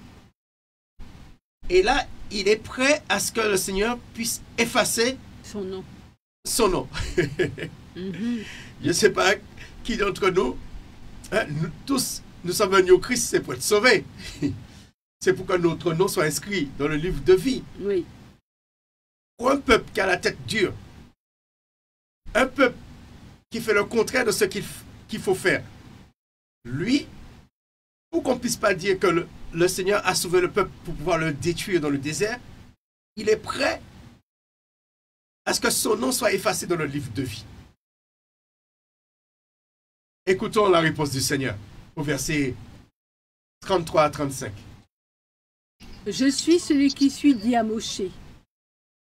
Et là, il est prêt à ce que le Seigneur puisse effacer Son nom. son nom. Je ne sais pas qui d'entre nous, hein, nous tous, nous sommes venus au Christ, c'est pour être sauvés. C'est pour que notre nom soit inscrit dans le livre de vie. Oui. Pour un peuple qui a la tête dure, un peuple qui fait le contraire de ce qu'il faut faire, lui, pour qu'on ne puisse pas dire que le Seigneur a sauvé le peuple pour pouvoir le détruire dans le désert, il est prêt à ce que son nom soit effacé dans le livre de vie. Écoutons la réponse du Seigneur au verset 33 à 35. Je suis celui qui suis, dit à Moshe.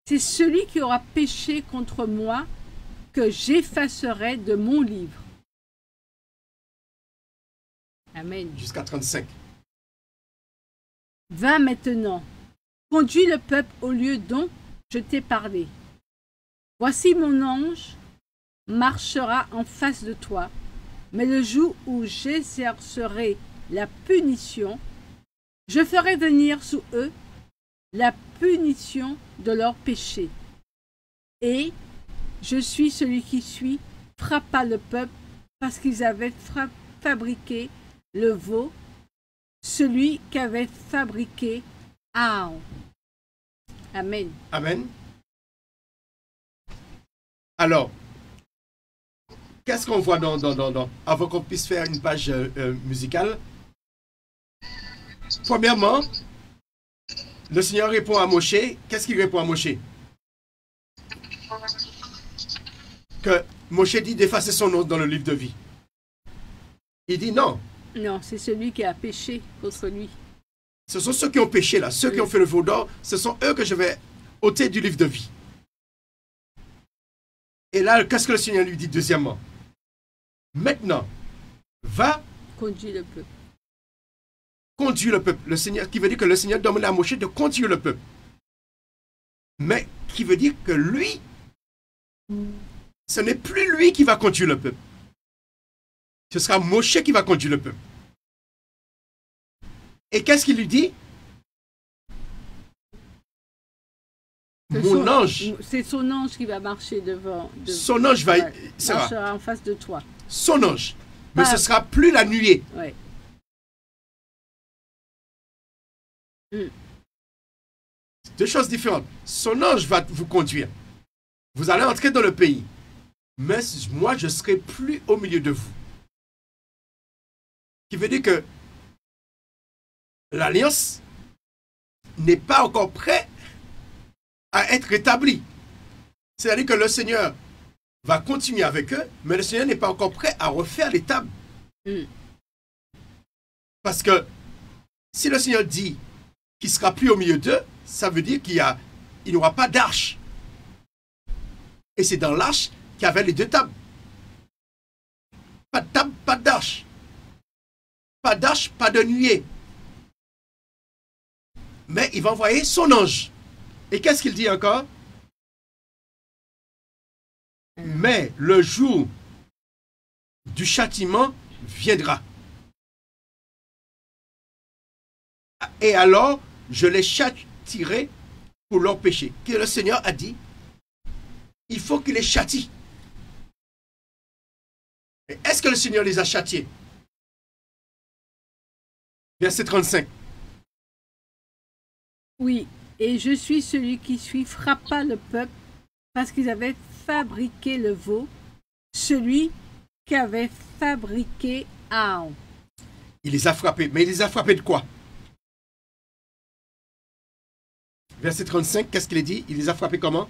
C'est celui qui aura péché contre moi que j'effacerai de mon livre. Amen. Jusqu'à 35. Va maintenant, conduis le peuple au lieu dont je t'ai parlé. Voici mon ange marchera en face de toi, mais le jour où j'exercerai la punition, je ferai venir sous eux la punition de leur péché. Et je suis celui qui suis, frappa le peuple parce qu'ils avaient fabriqué le veau, celui qu'avait fabriqué Aaron. Amen. Amen. Alors, qu'est-ce qu'on voit avant qu'on puisse faire une page musicale? Premièrement, le Seigneur répond à Moshe. Qu'est-ce qu'il répond à Moshe? Que Moshe dit d'effacer son nom dans le livre de vie. Il dit non. Non, c'est celui qui a péché contre lui. Ce sont ceux qui ont péché là, ceux qui ont fait le veau d'or, ce sont eux que je vais ôter du livre de vie. Et là, qu'est-ce que le Seigneur lui dit deuxièmement? Maintenant, va conduire le peuple. Conduire le peuple. Le Seigneur, qui veut dire que le Seigneur demande à Moshe de conduire le peuple. Mais qui veut dire que lui, ce n'est plus lui qui va conduire le peuple. Ce sera Moshe qui va conduire le peuple. Et qu'est-ce qu'il lui dit? Mon ange. C'est son ange qui va marcher devant. Son ange va marchera en face de toi. Son ange. Mais ce sera plus la nuée. Ouais. Deux choses différentes. Son ange va vous conduire. Vous allez entrer dans le pays. Mais moi, je ne serai plus au milieu de vous. Ce qui veut dire que l'alliance n'est pas encore prête à être établie. C'est-à-dire que le Seigneur va continuer avec eux, mais le Seigneur n'est pas encore prêt à refaire l'étable. Parce que si le Seigneur dit qu'il ne sera plus au milieu d'eux, ça veut dire qu'il n'y aura pas d'arche. Et c'est dans l'arche qu'il y avait les deux tables. Pas de table, pas d'arche. Pas d'arche, pas de nuée. Mais il va envoyer son ange. Et qu'est-ce qu'il dit encore? Mais le jour du châtiment viendra. Et alors, je les châtierai pour leur péché. Que le Seigneur a dit, il faut qu'il les châtie. Est-ce que le Seigneur les a châtiés? Verset 35. Oui, et je suis celui qui suis, frappa le peuple parce qu'ils avaient fabriqué le veau, celui qui avait fabriqué Aaron. Il les a frappés. Mais il les a frappés de quoi? Verset 35, qu'est-ce qu'il dit? Il les a frappés comment?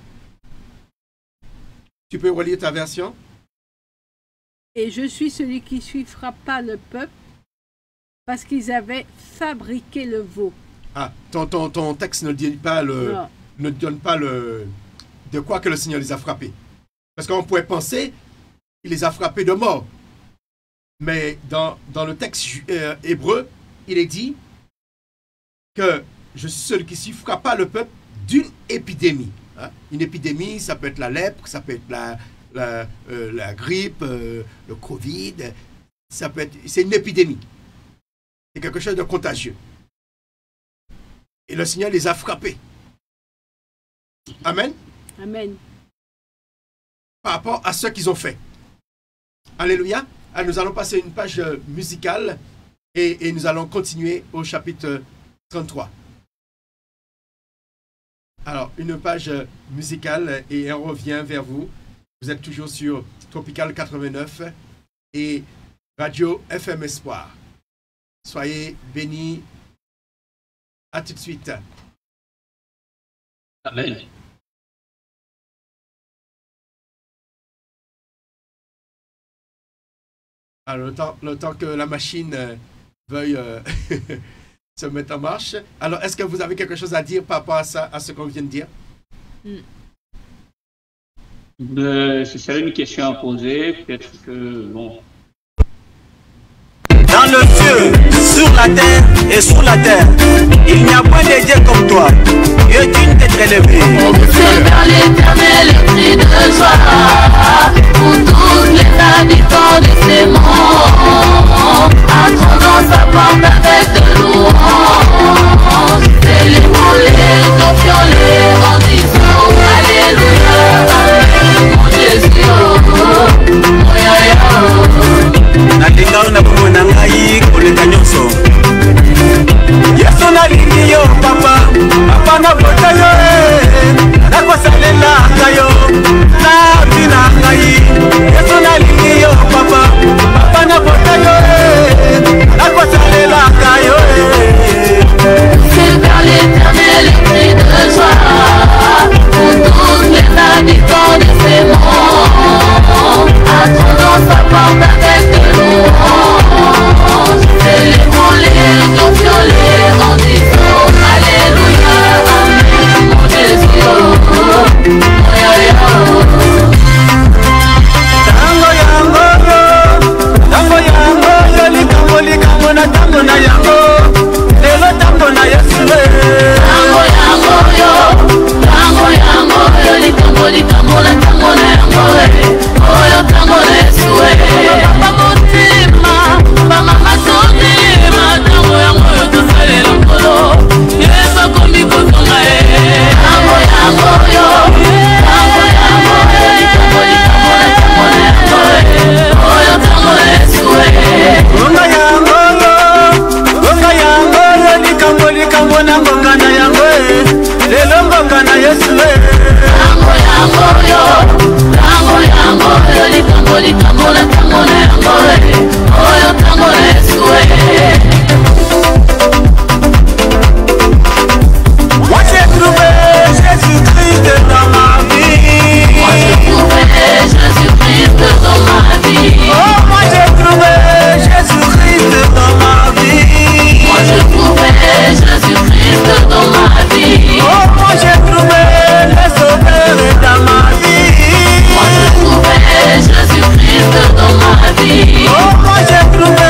Tu peux relire ta version? Et je suis celui qui suis, frappa le peuple parce qu'ils avaient fabriqué le veau. Ah, ton texte ne dit pas ne donne pas de quoi que le Seigneur les a frappés. Parce qu'on pourrait penser qu'il les a frappés de mort. Mais dans le texte hébreu, il est dit que je suis celui qui frappa le peuple d'une épidémie. Hein? Une épidémie, ça peut être la lèpre, ça peut être la grippe, le Covid. C'est une épidémie. C'est quelque chose de contagieux. Et le Seigneur les a frappés. Amen. Amen. Par rapport à ce qu'ils ont fait. Alléluia. Alors, nous allons passer une page musicale et nous allons continuer au chapitre 33. Alors, une page musicale et on revient vers vous. Vous êtes toujours sur Tropical 89 et Radio FM Espoir. Soyez bénis. À tout de suite. Amen. Alors, le temps que la machine veuille se mettre en marche. Alors, est-ce que vous avez quelque chose à dire par rapport à ça, à ce qu'on vient de dire? Ce serait une question à poser. Peut-être que, bon. Dans le ciel, sur la terre et sous la terre, il n'y a pas de Dieu comme toi. Dieu d'une d'être élevé. On vous vers l'éternel, le cri de joie pour tous les habitants de ces monts. Attendons sa porte avec de louanges. Célébrons-les, confions-les en disant Alléluia, Amen, mon Jésus, oh, mon yaya, oh. Nalinga na bongo na ngai koleka nyonso. Yesu nalingi yo papa, papa na bota yo nakosalelaka yo na bina ngai. Yesu nalingi yo papa, papa na bota yo nakosalelaka yo. C'est vers l'éternel le cri de joie pour tous les habitants de ces monts. Attendons sa porte avec de louanges. Célébrons-les, confions-les en disant Alléluia, Amen, mon Jésus, oh, mon yaya, oh. Tango yango yo likambo likambo na tango na yango lelo tango na Yesu. Tango yango yo likambo likambo na tango na yango oyo tango na Yesu. Papa motima bamama totima tango yango yo tosalela nkolo Yesu akomi kozonga tango yango yo likambo likambo na tango na yango oyo tango na Yesu. Ngonga yango yo likambo likambo na ngonga na yango lelo ngonga na Yesu. Tango yango yo likambo likambo na tango na yango oyo tango na Yesu. Moi j'ai trouvé Jésus-Christ dans ma vie. Moi j'ai trouvé Jésus-Christ dans ma vie. Oh, moi j'ai trouvé Jésus-Christ dans ma vie. Moi j'ai trouvé Jésus-Christ dans ma vie. Oh, moi j'ai trouvé le Sauveur dans ma vie. Moi j'ai trouvé Jésus-Christ dans ma vie. Oh, moi j'ai trouvé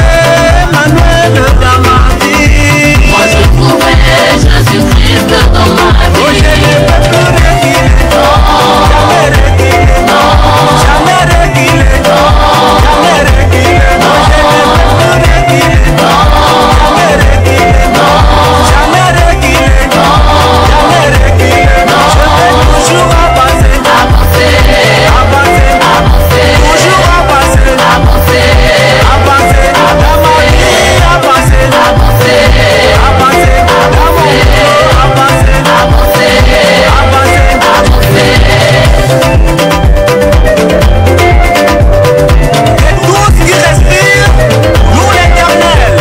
Emmanuel dans ma vie. Moi j'ai trouvé Jésus-Christ dans ma vie. Oh, je ne peux plus reculer, jamais reculer, jamais reculer, jamais reculer. Oh, je ne peux plus reculer, jamais reculer, jamais reculer, jamais reculer. Je vais toujours avancer, avancer, avancer, toujours avancer, avancer, avancer dans ma vie, avancer, avancer, avancer dans mon corps, avancer, avancer, avancer, et tout ce qui respire, loue l'Éternel.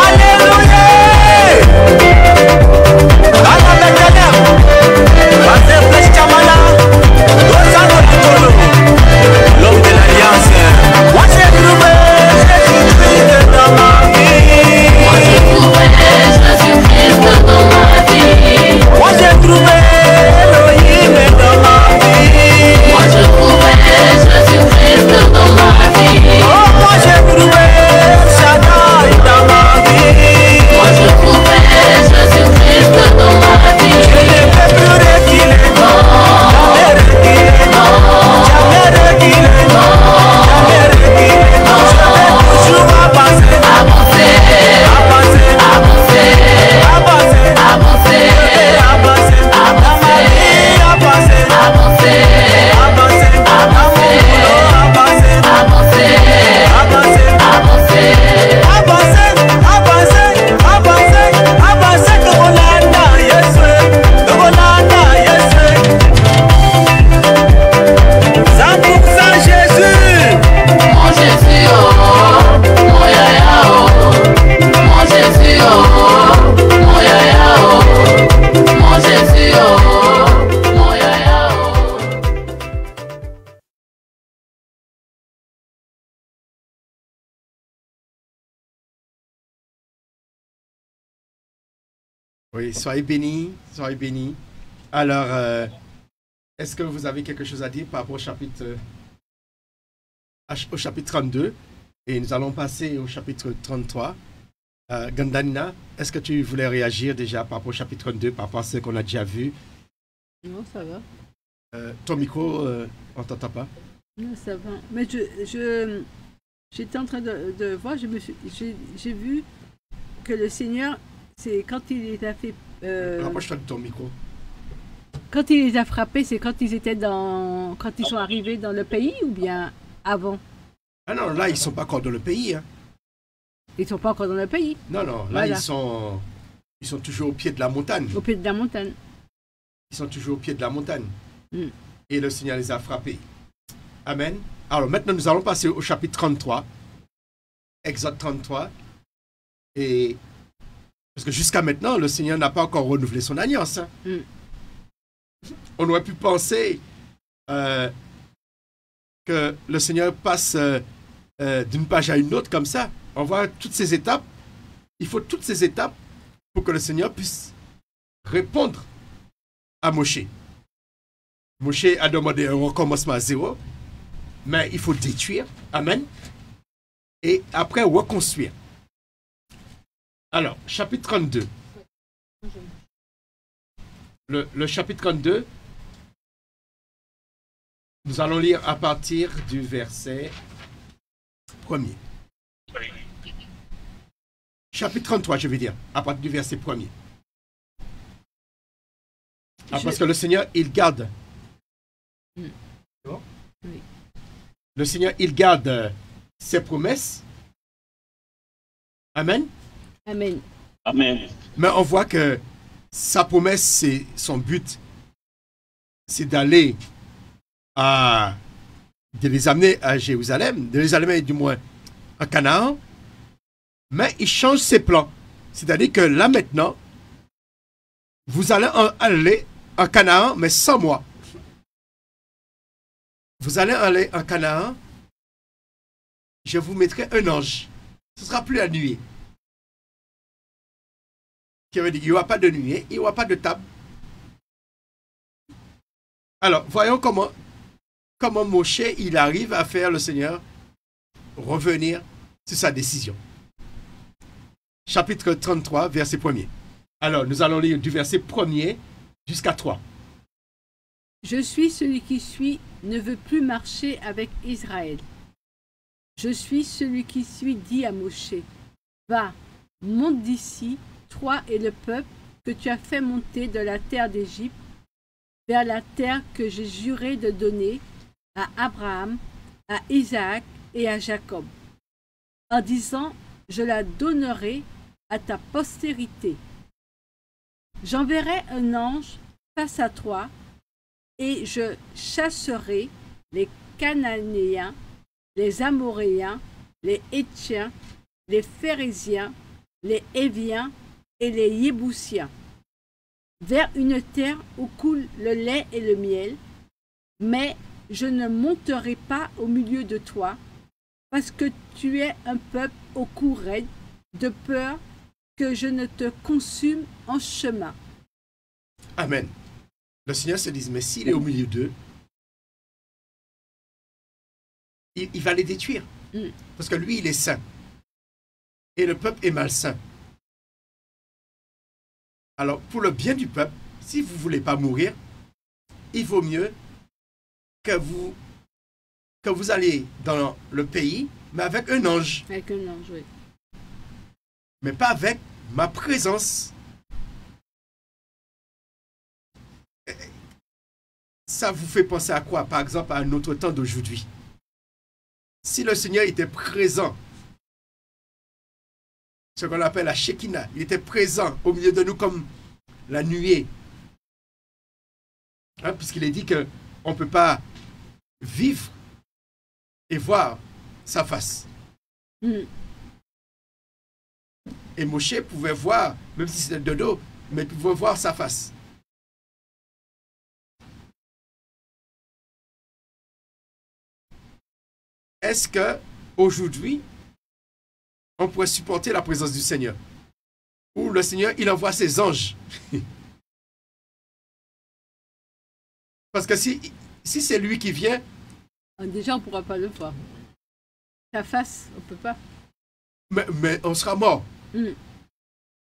Alléluia. Dans la Bethléem, Pasteur Blaise Chamala, Dosano Likolo, l'homme de l'Alliance. Moi j'ai trouvé Jésus-Christ dans ma vie. Moi j'ai trouvé Jésus-Christ dans ma vie. Moi j'ai trouvé Elohim dans ma vie. Moi j'ai trouvé Jésus-Christ dans ma vie. Oh, moi j'ai trouvé Shaddai dans ma vie. Moi j'ai trouvé Jésus-Christ dans ma vie. Je ne peux plus reculer, jamais reculer, jamais reculer, jamais reculer. Je vais toujours avancer, Avancer, avancer, avancer, avancer, avancer, avancer, dans ma vie, avancer, avancer, avancer, dans mon boulot, avancer, avancer, avancer, avancer. avancer, avancer, avancer, avancer, Tobolanda, Yesu, Tobolanda, Yesu. 100% Jésus. Mon Jésus, oh, mon yaya, oh. Mon Jésus, oh, mon yaya, oh. Mon Jésus, oh, mon yaya, oh. Oui, soyez bénis, soyez bénis. Alors, est-ce que vous avez quelque chose à dire par rapport au chapitre 32? Et nous allons passer au chapitre 33. Gandanina, est-ce que tu voulais réagir déjà par rapport au chapitre 2, par rapport à ce qu'on a déjà vu? Non, ça va. Ton micro, on t'entend pas? Non, ça va. Mais j'étais en train de voir, j'ai vu que le Seigneur, c'est quand il les a fait... Rapproche-toi de ton micro. Quand il les a frappés, c'est quand ils étaient quand ils sont arrivés dans le pays ou bien avant? Ah non, là, ils sont pas encore dans le pays. Hein. Ils sont pas encore dans le pays. Non, non, là, Voilà. ils sont toujours au pied de la montagne. Au pied de la montagne. Ils sont toujours au pied de la montagne. Mm. Et le Seigneur les a frappés. Amen. Alors maintenant, nous allons passer au chapitre 33. Exode 33. Et parce que jusqu'à maintenant, le Seigneur n'a pas encore renouvelé son alliance. Hein. Mm. On aurait pu penser que le Seigneur passe d'une page à une autre comme ça. On voit toutes ces étapes. Il faut toutes ces étapes pour que le Seigneur puisse répondre à Moshe. Moshe a demandé un recommencement à zéro, mais il faut détruire. Amen. Et après reconstruire. Alors, chapitre 32. Le chapitre 32, nous allons lire à partir du verset 1er. Chapitre 33, je vais dire, à partir du verset 1er. Ah, parce que le Seigneur, il garde. Bon? Oui. Le Seigneur, il garde ses promesses. Amen. Amen. Amen. Mais on voit que sa promesse, c'est son but, c'est d'aller de les amener à Jérusalem, de les amener du moins à Canaan. Mais il change ses plans. C'est-à-dire que là maintenant, vous allez aller en Canaan, mais sans moi. Vous allez aller en Canaan, je vous mettrai un ange. Ce ne sera plus la nuée. Qui veut dire qu'il n'y aura pas de nuée, il n'y aura pas de table. Alors, voyons comment Moshe, il arrive à faire le Seigneur revenir sur sa décision. Chapitre 33, verset 1er. Alors, nous allons lire du verset 1er jusqu'à 3. Je suis celui qui suis, ne veut plus marcher avec Israël. Je suis celui qui suis, dit à Moshe. Va, monte d'ici, toi et le peuple que tu as fait monter de la terre d'Égypte vers la terre que j'ai juré de donner à Abraham, à Isaac et à Jacob, en disant, je la donnerai à ta postérité. J'enverrai un ange face à toi et je chasserai les Cananéens, les Amoréens, les Héthiens, les Phérésiens, les Héviens et les Yébousiens, vers une terre où coule le lait et le miel, mais je ne monterai pas au milieu de toi, parce que tu es un peuple au cou raide, de peur que je ne te consume en chemin. Amen. Le Seigneur se dit, mais s'il est au milieu d'eux, il va les détruire. Parce que lui, il est saint. Et le peuple est malsain. Alors, pour le bien du peuple, si vous ne voulez pas mourir, il vaut mieux que vous allez dans le pays, mais avec un ange. Avec un ange, oui. Mais pas avec ma présence. Ça vous fait penser à quoi? Par exemple, à notre temps d'aujourd'hui. Si le Seigneur était présent, ce qu'on appelle la Shekinah, il était présent au milieu de nous comme la nuée. Hein, puisqu'il est dit qu'on ne peut pas vivre et voir sa face. Et Moshe pouvait voir, même si c'était de dos, mais il pouvait voir sa face. Est-ce que aujourd'hui, on pourrait supporter la présence du Seigneur? Ou le Seigneur, il envoie ses anges? Parce que si c'est lui qui vient... Déjà, on ne pourra pas le voir. Sa face, on ne peut pas. Mais on sera mort. Mm.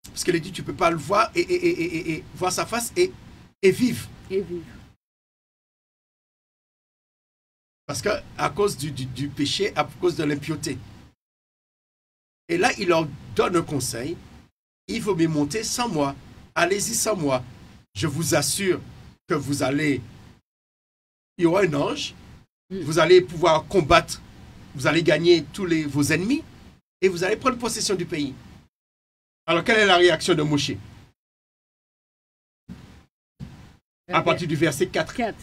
Parce qu'elle dit, tu ne peux pas le voir et voir sa face et vivre. Et vivre. Parce qu'à cause du péché, à cause de l'impureté. Et là, il leur donne un conseil. Il faut mieux monter sans moi. Allez-y sans moi. Je vous assure que vous allez... Il y aura un ange. Vous allez pouvoir combattre. Vous allez gagner tous vos ennemis. Et vous allez prendre possession du pays. Alors, quelle est la réaction de Moshe? À partir du verset 4. 4.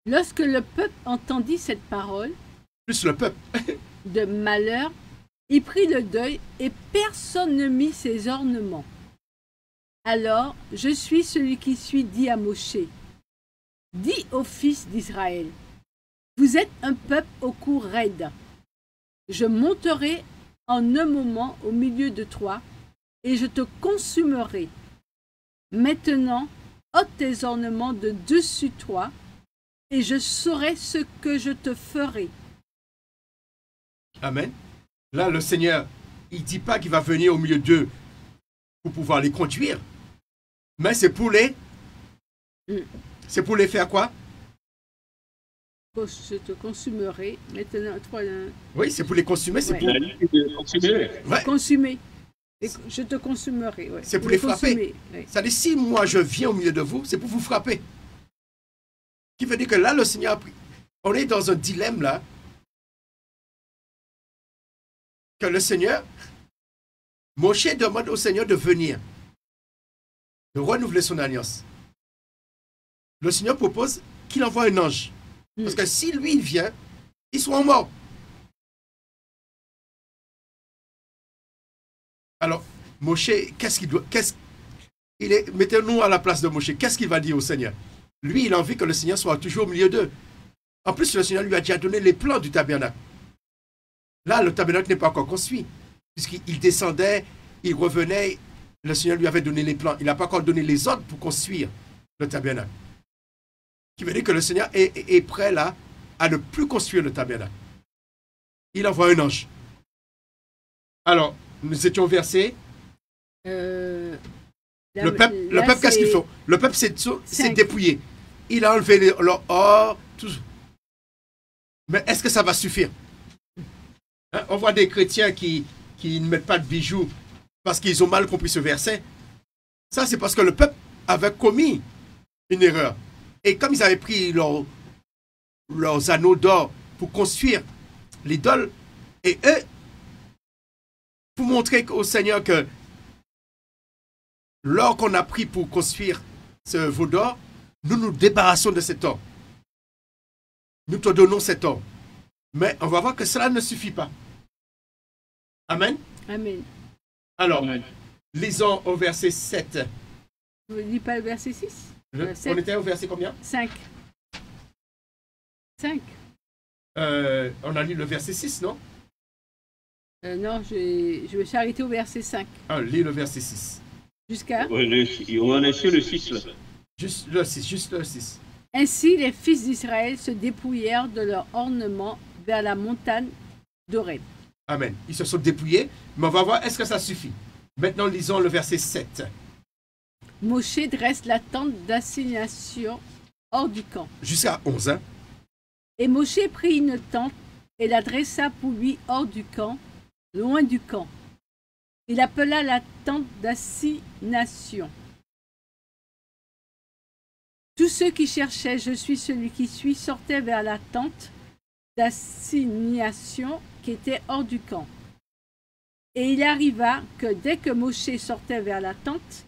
Lorsque le peuple entendit cette parole Plus le peuple. de malheur, il prit le deuil et personne ne mit ses ornements. Alors, je suis celui qui suis, dit à Moshe. Dis aux fils d'Israël, vous êtes un peuple au cou raide. Je monterai en un moment au milieu de toi et je te consumerai. Maintenant, ôte tes ornements de dessus toi et je saurai ce que je te ferai. Amen. Là, le Seigneur, il ne dit pas qu'il va venir au milieu d'eux pour pouvoir les conduire. Mais c'est pour les... C'est pour les faire quoi? Je te consumerai. Maintenant, toi, Oui, c'est pour les consumer, c'est Ouais. pour... Il a dit de considérer. Ouais. consumer. Je te consumerai. Ouais. C'est pour les frapper. consumer, ouais. Ça dit, si moi je viens au milieu de vous, c'est pour vous frapper. Qui veut dire que là, le Seigneur a pris... On est dans un dilemme là. Que le Seigneur... Moshe demande au Seigneur de venir. De renouveler son alliance. Le Seigneur propose qu'il envoie un ange. Parce que si lui, il vient, ils seront morts. Alors, Moshe, qu'est-ce qu'il doit... Mettez-nous à la place de Moshe. Qu'est-ce qu'il va dire au Seigneur? Lui, il a envie que le Seigneur soit toujours au milieu d'eux. En plus, le Seigneur lui a déjà donné les plans du tabernacle. Là, le tabernacle n'est pas encore construit. Puisqu'il descendait, il revenait, le Seigneur lui avait donné les plans. Il n'a pas encore donné les ordres pour construire le tabernacle. Qui veut dire que le Seigneur est prêt là à ne plus construire le tabernacle. Il envoie un ange. Alors, nous étions au verset. Le peuple, qu'est-ce qu'il faut? Le peuple s'est dépouillé. Il a enlevé leur or, tout. Mais est-ce que ça va suffire? Hein, on voit des chrétiens qui ne mettent pas de bijoux parce qu'ils ont mal compris ce verset. Ça, c'est parce que le peuple avait commis une erreur. Et comme ils avaient pris leurs anneaux d'or pour construire l'idole, et eux, pour montrer au Seigneur que l'or qu'on a pris pour construire ce veau d'or, nous nous débarrassons de cet or. Nous te donnons cet or. Mais on va voir que cela ne suffit pas. Amen. Amen. Alors, Amen. lisons au verset 7. Vous ne dites pas le verset 6? On était au verset combien? 5. 5. On a lu le verset 6, non? Non, je me suis arrêté au verset 5. Ah, lis le verset 6. Jusqu'à... On est sur le 6 là. Juste le 6. Ainsi, les fils d'Israël se dépouillèrent de leurs ornements vers la montagne d'Horeb. Amen. Ils se sont dépouillés, mais on va voir, est-ce que ça suffit? Maintenant, lisons le verset 7. Moshe dresse la tente d'assignation hors du camp. Jusqu'à 11, hein? Et Moshe prit une tente et la dressa pour lui hors du camp, loin du camp. Il appela la tente d'assignation. Tous ceux qui cherchaient « Je suis celui qui suis » sortaient vers la tente d'assignation qui était hors du camp. Et il arriva que dès que Moshe sortait vers la tente,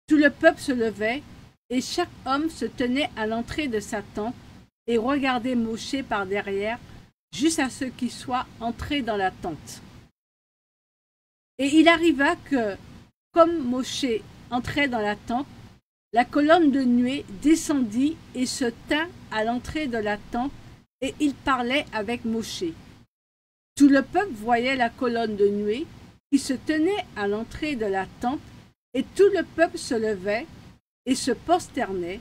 tout le peuple se levait et chaque homme se tenait à l'entrée de sa tente et regardait Moshe par derrière jusqu'à ce qu'il soit entré dans la tente. Et il arriva que, comme Moshe entrait dans la tente, la colonne de nuée descendit et se tint à l'entrée de la tente, et il parlait avec Moshe. Tout le peuple voyait la colonne de nuée qui se tenait à l'entrée de la tente, et tout le peuple se levait et se prosternait,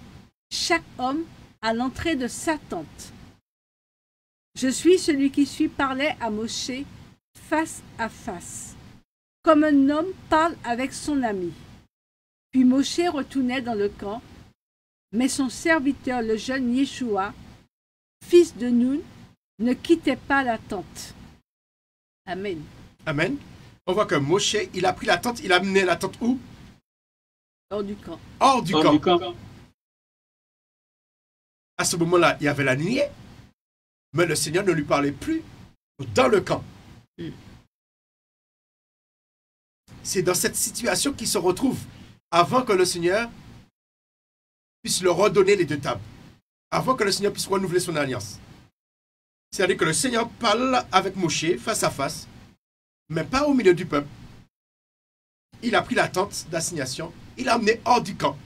chaque homme à l'entrée de sa tente. Je suis celui qui suis parlait à Moshe face à face. comme un homme parle avec son ami. Puis Moshe retournait dans le camp, mais son serviteur, le jeune Yeshua, fils de Nun, ne quittait pas la tente. Amen. Amen. On voit que Moshe, il a pris la tente, il a amené la tente où? Hors du camp. Hors du Hors camp. du camp. À ce moment-là, il y avait la nuée, mais le Seigneur ne lui parlait plus dans le camp. C'est dans cette situation qu'il se retrouve avant que le Seigneur puisse leur redonner les 2 tables, avant que le Seigneur puisse renouveler son alliance. C'est-à-dire que le Seigneur parle avec Moshe face à face, mais pas au milieu du peuple. Il a pris la tente d'assignation, il l'a amené hors du camp.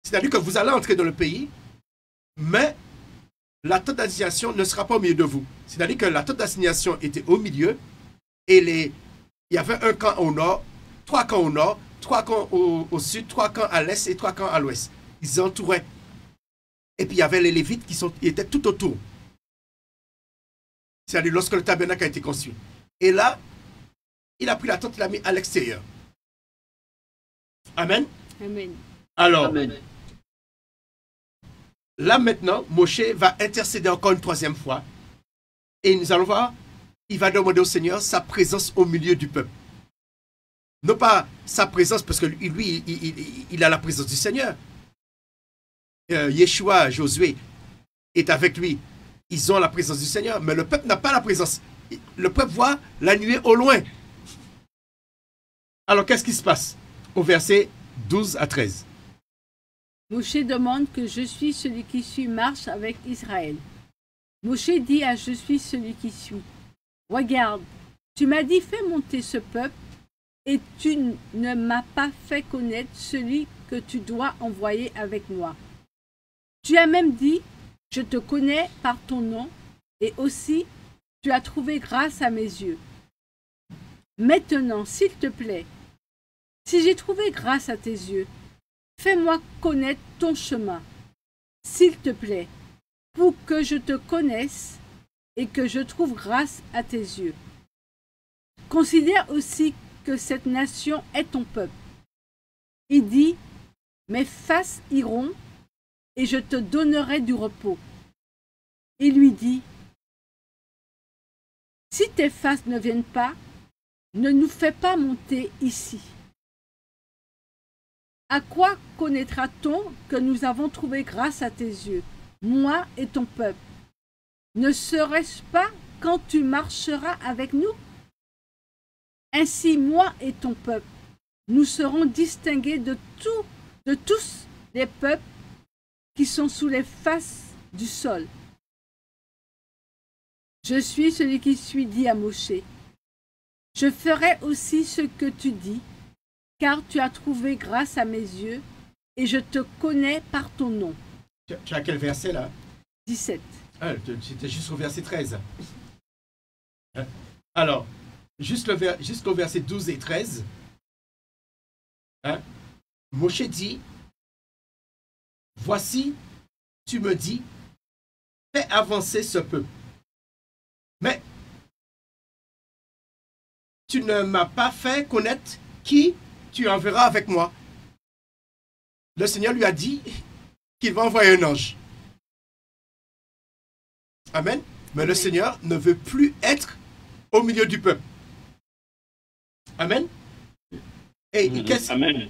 C'est-à-dire que vous allez entrer dans le pays, mais la tente d'assignation ne sera pas au milieu de vous. C'est-à-dire que la tente d'assignation était au milieu, et il y avait un camp au nord, 3 camps au nord, 3 camps au sud, 3 camps à l'est et 3 camps à l'ouest. Ils entouraient. Et puis il y avait les Lévites qui étaient tout autour. C'est-à-dire lorsque le tabernacle a été construit. Et là, il a pris la tente, il l'a mis à l'extérieur. Amen. Amen. Alors, Amen. là maintenant, Moshe va intercéder encore une 3e fois. Et nous allons voir, il va demander au Seigneur sa présence au milieu du peuple. Non pas sa présence, parce que lui, il a la présence du Seigneur. Yeshua, Josué, est avec lui. Ils ont la présence du Seigneur, mais le peuple n'a pas la présence. Le peuple voit la nuée au loin. Alors, qu'est-ce qui se passe? Au verset 12 à 13. Moshe demande que je suis celui qui suit marche avec Israël. Moshe dit à je suis celui qui suis. Regarde, tu m'as dit fais monter ce peuple et tu ne m'as pas fait connaître celui que tu dois envoyer avec moi. Tu as même dit je te connais par ton nom et aussi tu as trouvé grâce à mes yeux. Maintenant, s'il te plaît, si j'ai trouvé grâce à tes yeux, fais-moi connaître ton chemin, s'il te plaît, pour que je te connaisse et que je trouve grâce à tes yeux. Considère aussi que cette nation est ton peuple. Il dit, mes faces iront et je te donnerai du repos. Il lui dit, si tes faces ne viennent pas, ne nous fais pas monter ici. À quoi connaîtra-t-on que nous avons trouvé grâce à tes yeux, moi et ton peuple? Ne serait-ce pas quand tu marcheras avec nous? Ainsi, moi et ton peuple, nous serons distingués de tous les peuples qui sont sous les faces du sol. Je suis celui qui suis, dit à Moshe. Je ferai aussi ce que tu dis, car tu as trouvé grâce à mes yeux, et je te connais par ton nom. Tu as quel verset là? 17. C'était juste au verset 13. Alors, jusqu'au verset 12 et 13, Moshe dit, voici, tu me dis, fais avancer ce peuple. Mais tu ne m'as pas fait connaître qui tu enverras avec moi. Le Seigneur lui a dit qu'il va envoyer un ange. Amen. Mais le Seigneur ne veut plus être au milieu du peuple. Amen. Amen.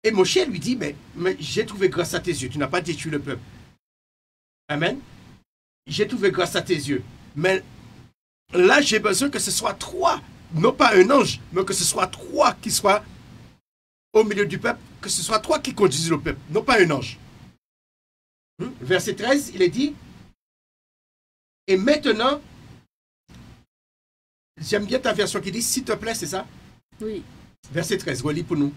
Et Moshe lui dit, mais j'ai trouvé grâce à tes yeux. Tu n'as pas détruit le peuple. Amen. J'ai trouvé grâce à tes yeux. Mais là, j'ai besoin que ce soit 3, non pas un ange, mais que ce soit 3 qui soient au milieu du peuple, que ce soit 3 qui conduisent le peuple, non pas un ange. Verset 13, il est dit, et maintenant, j'aime bien ta version qui dit, s'il te plaît, c'est ça? Oui. Verset 13, relis pour nous.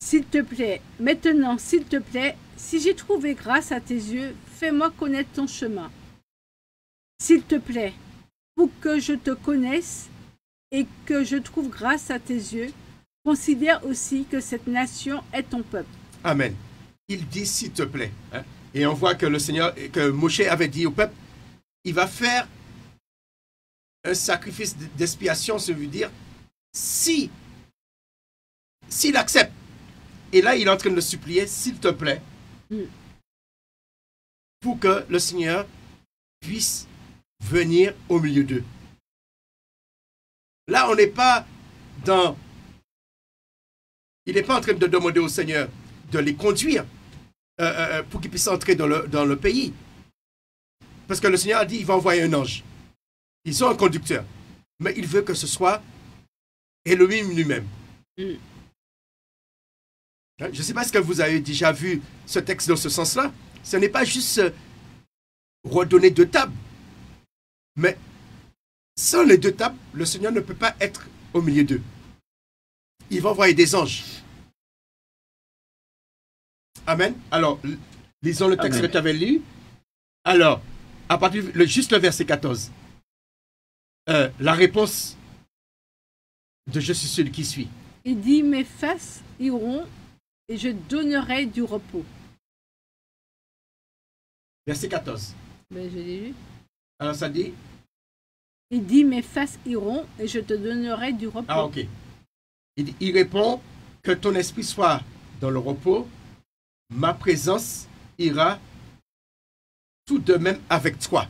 S'il te plaît, maintenant, s'il te plaît, si j'ai trouvé grâce à tes yeux, fais-moi connaître ton chemin. S'il te plaît, pour que je te connaisse et que je trouve grâce à tes yeux, considère aussi que cette nation est ton peuple. Amen. Il dit s'il te plaît. Et on voit que le Seigneur, que Moshe avait dit au peuple, il va faire un sacrifice d'expiation, ça veut dire, s'il accepte, et là il est en train de le supplier, s'il te plaît, pour que le Seigneur puisse venir au milieu d'eux. Là, on n'est pas dans... Il n'est pas en train de demander au Seigneur de les conduire pour qu'ils puissent entrer dans le pays. Parce que le Seigneur a dit qu'il va envoyer un ange. Ils sont un conducteur. Mais il veut que ce soit Elohim lui-même. Je ne sais pas si vous avez déjà vu ce texte dans ce sens-là. Ce n'est pas juste redonner 2 tables. Mais sans les 2 tables, le Seigneur ne peut pas être au milieu d'eux. Il va envoyer des anges. Amen. Alors, lisons le texte que tu avais lu. Alors, à partir juste le verset 14. La réponse de je suis celui qui suis. Il dit, mes faces iront et je donnerai du repos. Verset 14. Ben, je l'ai lu. Alors ça dit? Il dit, mes faces iront et je te donnerai du repos. Ah, ok. Il répond, que ton esprit soit dans le repos, ma présence ira tout de même avec toi.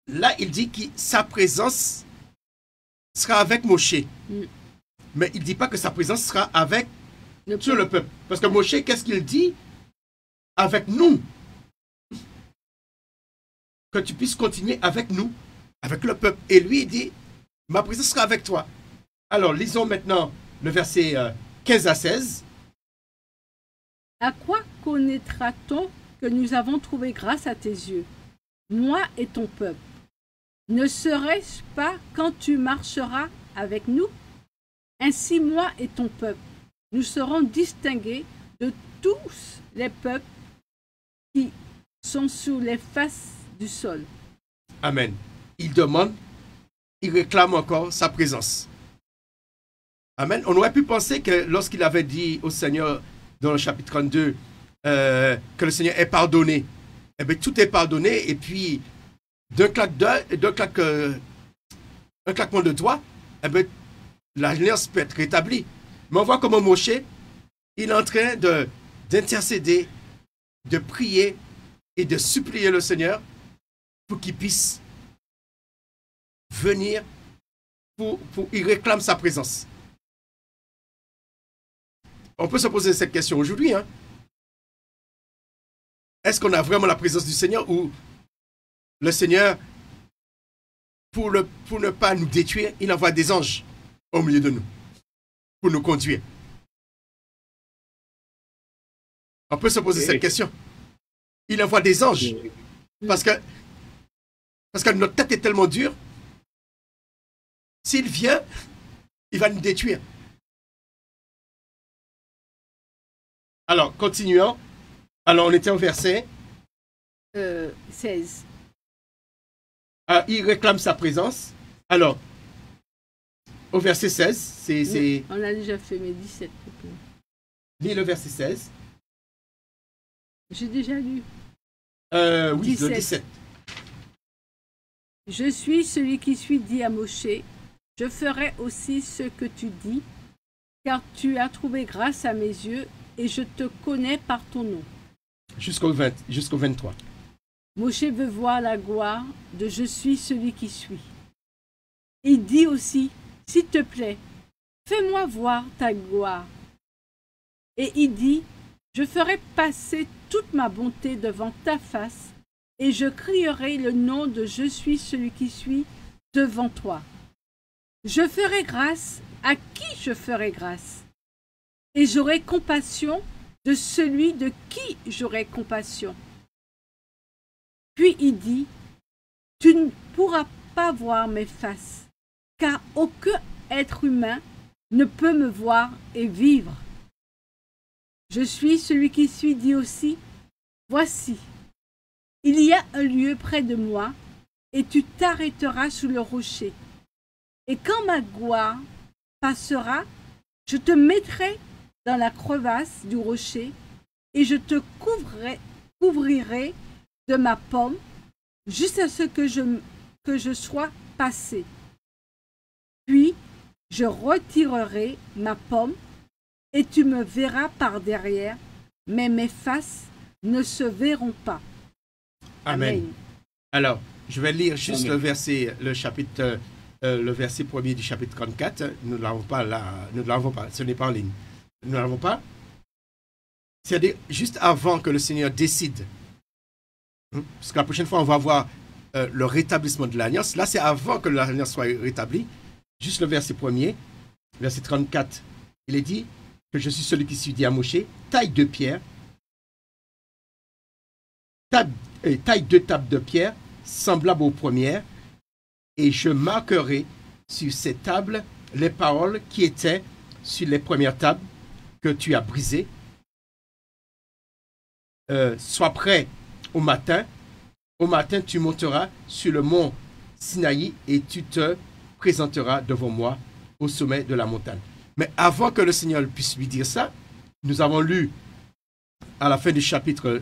Là, il dit que sa présence sera avec Moshe. Mais il ne dit pas que sa présence sera avec sur le peuple. Parce que Moshe, qu'est-ce qu'il dit? Avec nous. Que tu puisses continuer avec nous, avec le peuple. Et lui, il dit, ma présence sera avec toi. Alors, lisons maintenant le verset 15 à 16. À quoi connaîtra-t-on que nous avons trouvé grâce à tes yeux, moi et ton peuple? Ne serait-ce pas quand tu marcheras avec nous? Ainsi, moi et ton peuple, nous serons distingués de tous les peuples qui sont sous les faces du sol. Amen. Il demande, il réclame encore sa présence. Amen. On aurait pu penser que lorsqu'il avait dit au Seigneur dans le chapitre 32 que le Seigneur est pardonné, eh bien, tout est pardonné et puis d'un claquement de doigts, eh bien, l'alliance peut être rétablie. Mais on voit comment Moshe, il est en train d'intercéder, de prier et de supplier le Seigneur pour qu'il puisse venir, il réclame sa présence. On peut se poser cette question aujourd'hui. Hein? Est-ce qu'on a vraiment la présence du Seigneur ou le Seigneur, pour ne pas nous détruire, il envoie des anges au milieu de nous pour nous conduire? On peut se poser cette question. Il envoie des anges parce que notre tête est tellement dure. S'il vient, il va nous détruire. Alors, continuons. Alors, on était au verset 16. Il réclame sa présence. Alors, au verset 16, c'est... On a déjà fait, mais 17. Lis le verset 16. J'ai déjà lu. Oui, 17. le 17. Je suis celui qui suis, dit à Moshe. Je ferai aussi ce que tu dis, car tu as trouvé grâce à mes yeux et je te connais par ton nom. Jusqu'au 23. Moshe veut voir la gloire de je suis celui qui suis. Il dit aussi, s'il te plaît, fais-moi voir ta gloire. Et il dit, je ferai passer toute ma bonté devant ta face et je crierai le nom de je suis celui qui suis devant toi. Je ferai grâce à qui je ferai grâce et j'aurai compassion de celui de qui j'aurai compassion. Puis il dit, tu ne pourras pas voir mes faces, car aucun être humain ne peut me voir et vivre. Je suis celui qui suis, dit aussi, voici, il y a un lieu près de moi, et tu t'arrêteras sous le rocher. Et quand ma gloire passera, je te mettrai dans la crevasse du rocher, et je te couvrirai de ma pomme, jusqu'à ce que je sois passé. Puis, je retirerai ma pomme, et tu me verras par derrière, mais mes faces ne se verront pas. Amen. Alors, je vais lire juste le verset 1er du chapitre 34. Nous ne l'avons pas là, nous ne l'avons pas, ce n'est pas en ligne. Nous ne l'avons pas. C'est-à-dire, juste avant que le Seigneur décide, parce que la prochaine fois, on va voir le rétablissement de l'alliance. Là, c'est avant que l'alliance soit rétablie. Juste le verset 1er, verset 34, il est dit que je suis celui qui s'est dit à Moshe, taille 2 pierres, taille 2 tables de pierre, semblables aux premières, et je marquerai sur ces tables les paroles qui étaient sur les premières tables que tu as brisées. Sois prêt au matin. Au matin, tu monteras sur le mont Sinaï et tu te présenteras devant moi au sommet de la montagne. Mais avant que le Seigneur puisse lui dire ça, nous avons lu à la fin du chapitre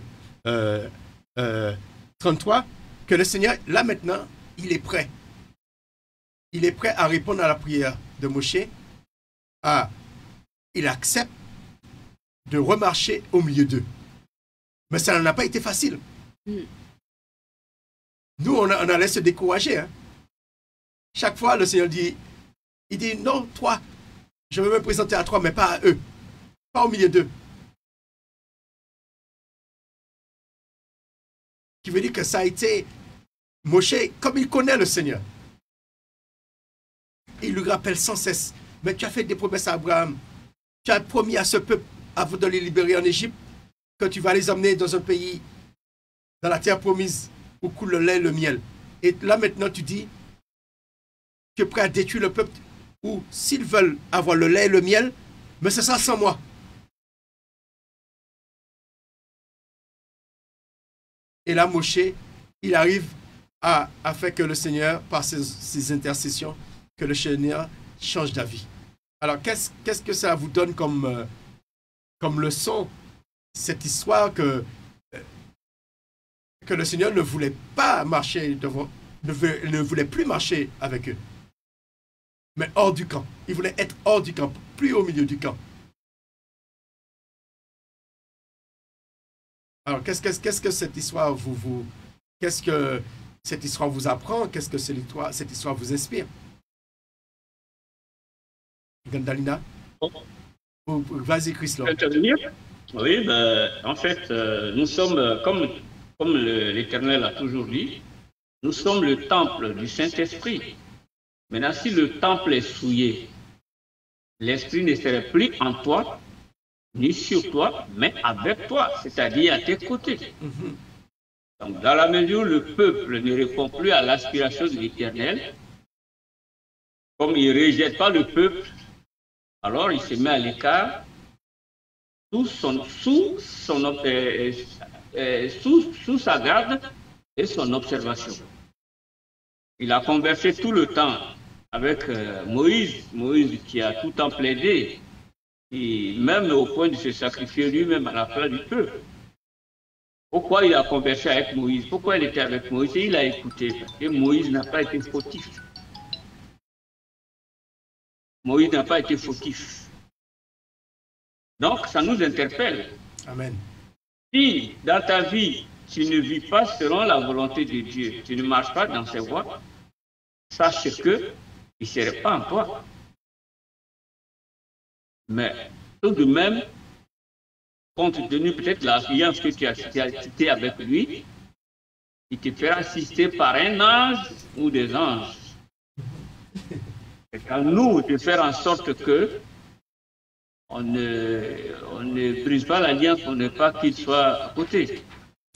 33 que le Seigneur, là maintenant, il est prêt. Il est prêt à répondre à la prière de Moshe. Il accepte de remarcher au milieu d'eux. Mais ça n'a pas été facile. Nous, on allait se décourager. Hein. Chaque fois, le Seigneur dit, il dit, non, toi, je veux me présenter à toi, mais pas à eux. Pas au milieu d'eux. Qui veut dire que ça a été Moshe, comme il connaît le Seigneur. Il lui rappelle sans cesse, mais tu as fait des promesses à Abraham. Tu as promis à ce peuple, avant de les libérer en Égypte, que tu vas les emmener dans un pays, dans la terre promise, où coule le lait et le miel. Et là maintenant tu dis, tu es prêt à détruire le peuple, ou s'ils veulent avoir le lait et le miel, mais ce sera sans moi. Et là, Moshe, il arrive à faire que le Seigneur, par ses intercessions, que le Seigneur change d'avis. Alors, qu'est-ce que ça vous donne comme leçon, cette histoire que le Seigneur ne voulait pas marcher devant, ne voulait plus marcher avec eux, mais hors du camp. Il voulait être hors du camp, plus au milieu du camp. Alors, qu'est-ce que cette histoire qu'est-ce que cette histoire vous apprend? Qu'est-ce que cette histoire vous inspire? Gandalina? Vas-y, Christophe. Oui, en fait, nous sommes, comme l'Éternel a toujours dit, nous sommes le temple du Saint-Esprit. Maintenant, si le temple est souillé, l'Esprit ne serait plus en toi, ni sur toi, mais avec toi, c'est-à-dire à tes côtés. Donc, dans la mesure où le peuple ne répond plus à l'aspiration de l'Éternel, comme il ne rejette pas le peuple, alors il se met à l'écart sous sa garde et son observation. Il a conversé tout le temps avec Moïse qui a tout le temps plaidé, et même au point de se sacrifier lui-même à la place du peuple. Pourquoi il a conversé avec Moïse? Pourquoi il était avec Moïse? Et il a écouté. Et Moïse n'a pas été fautif. Moïse n'a pas été fautif. Donc, ça nous interpelle. Amen. Si dans ta vie, tu ne vis pas selon la volonté de Dieu, tu ne marches pas dans ses voies, sache que il ne serait pas en toi. Mais tout de même, compte tenu peut-être de l'alliance que tu as citée avec lui, il te fera assister par un ange ou des anges. C'est à nous de faire en sorte que on ne brise pas l'alliance pour ne pas qu'il soit à côté.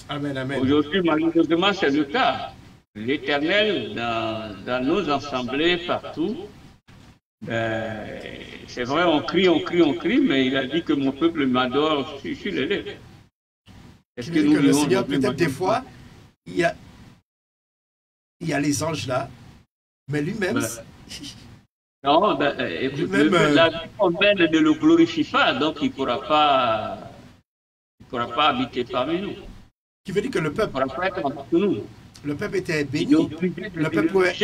Amen, amen. Aujourd'hui, malheureusement, c'est le cas. L'Éternel, dans nos assemblées, partout, c'est vrai, on crie, mais il a dit que mon peuple m'adore sur les lèvres. Est-ce que le Seigneur, peut-être des fois, il y a les anges là, mais lui-même... non, écoute, la vie humaine ne le glorifie pas, donc il ne pourra pas habiter parmi nous. Qui veut dire que le peuple... Il ne pourra pas être entre nous. Le peuple était Il est béni. obligé Le peuple pouvait...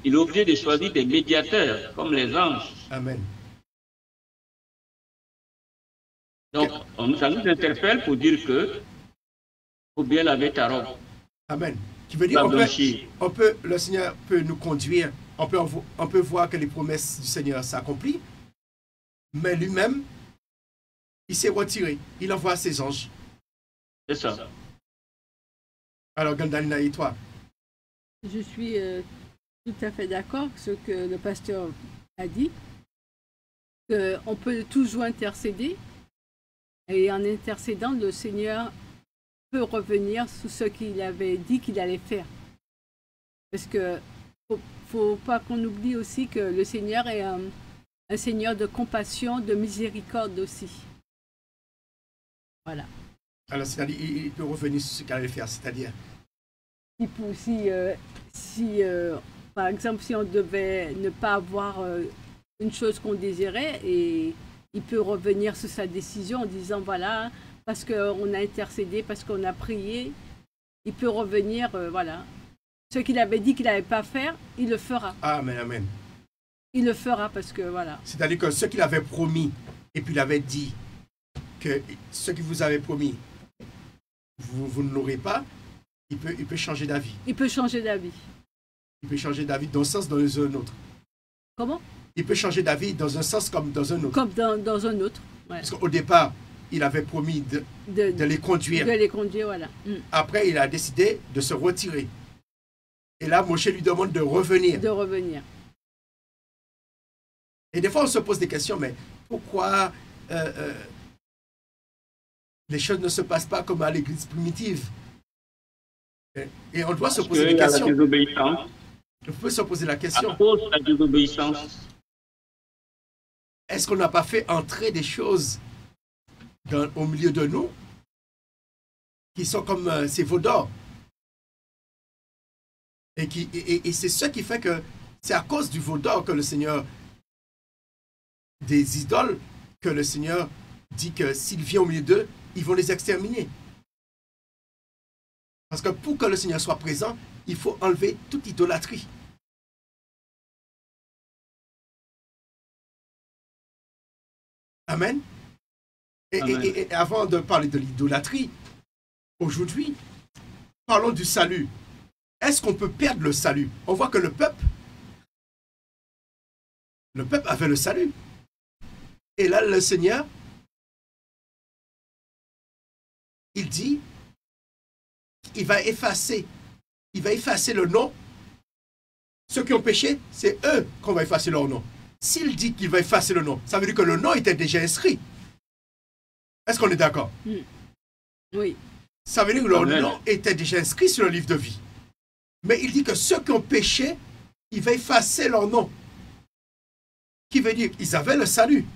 il est obligé de choisir des médiateurs, comme les anges. Amen. Donc, ça nous interpelle pour dire que faut bien laver ta robe. Amen. Qui veut dire La blanchir. le Seigneur peut nous conduire, on peut voir que les promesses du Seigneur s'accomplissent, mais lui-même, il s'est retiré. Il envoie ses anges. C'est ça. Alors, Gandalina, et toi? Je suis tout à fait d'accord avec ce que le pasteur a dit, qu'on peut toujours intercéder, et en intercédant, le Seigneur peut revenir sur ce qu'il avait dit qu'il allait faire. Parce que faut pas qu'on oublie aussi que le Seigneur est un Seigneur de compassion, de miséricorde aussi. Voilà. Alors, c'est-à-dire, il peut revenir sur ce qu'il allait faire, c'est-à-dire... Par exemple, si on devait ne pas avoir une chose qu'on désirait, et il peut revenir sur sa décision en disant, voilà, parce qu'on a intercédé, parce qu'on a prié, il peut revenir, voilà. Ce qu'il avait dit qu'il n'allait pas faire, il le fera. Amen, amen. Il le fera parce que, voilà. C'est-à-dire que ce qu'il avait promis, et puis il avait dit que ce qu'il vous avait promis, vous ne l'aurez pas, il peut changer d'avis. Il peut changer d'avis. Il peut changer d'avis dans un sens, dans un autre. Comment? Il peut changer d'avis dans un sens comme dans un autre. Comme dans un autre. Ouais. Parce qu'au départ, il avait promis de les conduire. De les conduire, voilà. Après, il a décidé de se retirer. Et là, Moshe lui demande de revenir. De revenir. Et des fois, on se pose des questions, mais pourquoi les choses ne se passent pas comme à l'église primitive? Et on doit se poser des questions. On peut se poser la question. À cause de la désobéissance. Est-ce qu'on n'a pas fait entrer des choses au milieu de nous qui sont comme ces veaux d'or? Et c'est ce qui fait que c'est à cause du veau d'or que le Seigneur, des idoles, que le Seigneur dit que s'il vient au milieu d'eux, ils vont les exterminer. Parce que pour que le Seigneur soit présent, il faut enlever toute idolâtrie. Amen. Et avant de parler de l'idolâtrie, aujourd'hui, parlons du salut. Est-ce qu'on peut perdre le salut? On voit que le peuple avait le salut. Et là, le Seigneur, il dit, il va effacer le nom. Ceux qui ont péché, c'est eux qu'on va effacer leur nom. S'il dit qu'il va effacer le nom, ça veut dire que le nom était déjà inscrit. Est-ce qu'on est d'accord? Oui. Ça veut dire que leur nom était déjà inscrit sur le livre de vie. Mais il dit que ceux qui ont péché, il va effacer leur nom. Qui veut dire qu'ils avaient le salut.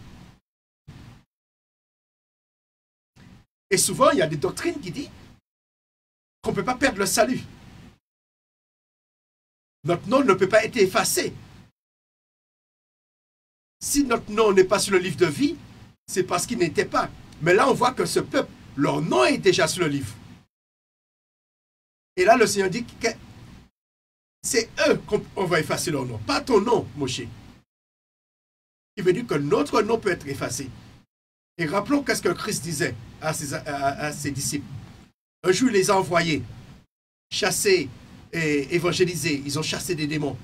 Et souvent, il y a des doctrines qui disent qu'on ne peut pas perdre le salut. Notre nom ne peut pas être effacé. Si notre nom n'est pas sur le livre de vie, c'est parce qu'il n'était pas. Mais là, on voit que ce peuple, leur nom est déjà sur le livre. Et là, le Seigneur dit que c'est eux qu'on va effacer leur nom, pas ton nom, Moshe. Il veut dire que notre nom peut être effacé. Et rappelons qu'est-ce que Christ disait à ses disciples. Un jour, il les a envoyés chasser et évangéliser. Ils ont chassé des démons.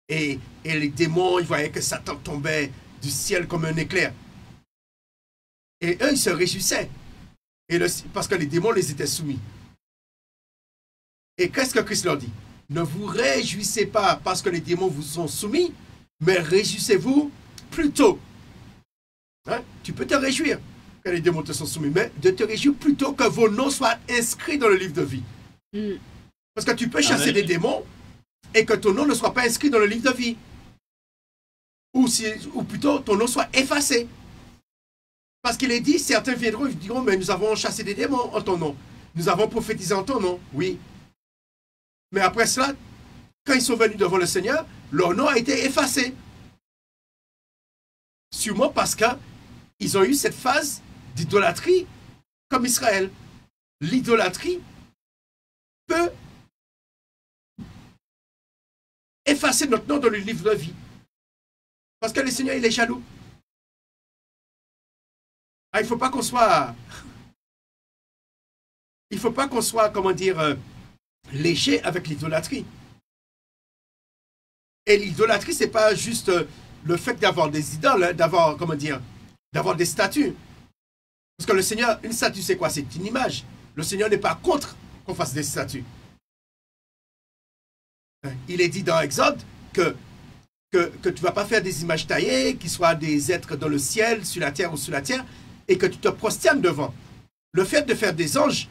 Et les démons, ils voyaient que Satan tombait du ciel comme un éclair. Et eux, ils se réjouissaient. Parce que les démons les étaient soumis. Et qu'est-ce que Christ leur dit? Ne vous réjouissez pas parce que les démons vous sont soumis, mais réjouissez-vous plutôt. Hein? Tu peux te réjouir que les démons te sont soumis, mais de te réjouir plutôt que vos noms soient inscrits dans le livre de vie. Parce que tu peux chasser des démons et que ton nom ne soit pas inscrit dans le livre de vie. Ou plutôt ton nom soit effacé. Parce qu'il est dit, certains viendront et diront, mais nous avons chassé des démons en ton nom. Nous avons prophétisé en ton nom. Oui. Mais après cela, quand ils sont venus devant le Seigneur, leur nom a été effacé. Sûrement parce qu'ils ont eu cette phase d'idolâtrie comme Israël. L'idolâtrie peut effacer notre nom dans le livre de vie. Parce que le Seigneur, il est jaloux. Ah, il ne faut pas qu'on soit... Il ne faut pas qu'on soit, comment dire, léger avec l'idolâtrie. Et l'idolâtrie, ce n'est pas juste le fait d'avoir des idoles, hein, d'avoir, comment dire, d'avoir des statues. Parce que le Seigneur, une statue, c'est quoi? C'est une image. Le Seigneur n'est pas contre qu'on fasse des statues. Il est dit dans Exode que tu ne vas pas faire des images taillées, qui soient des êtres dans le ciel, sur la terre ou sous la terre, et que tu te prosternes devant. Le fait de faire des anges,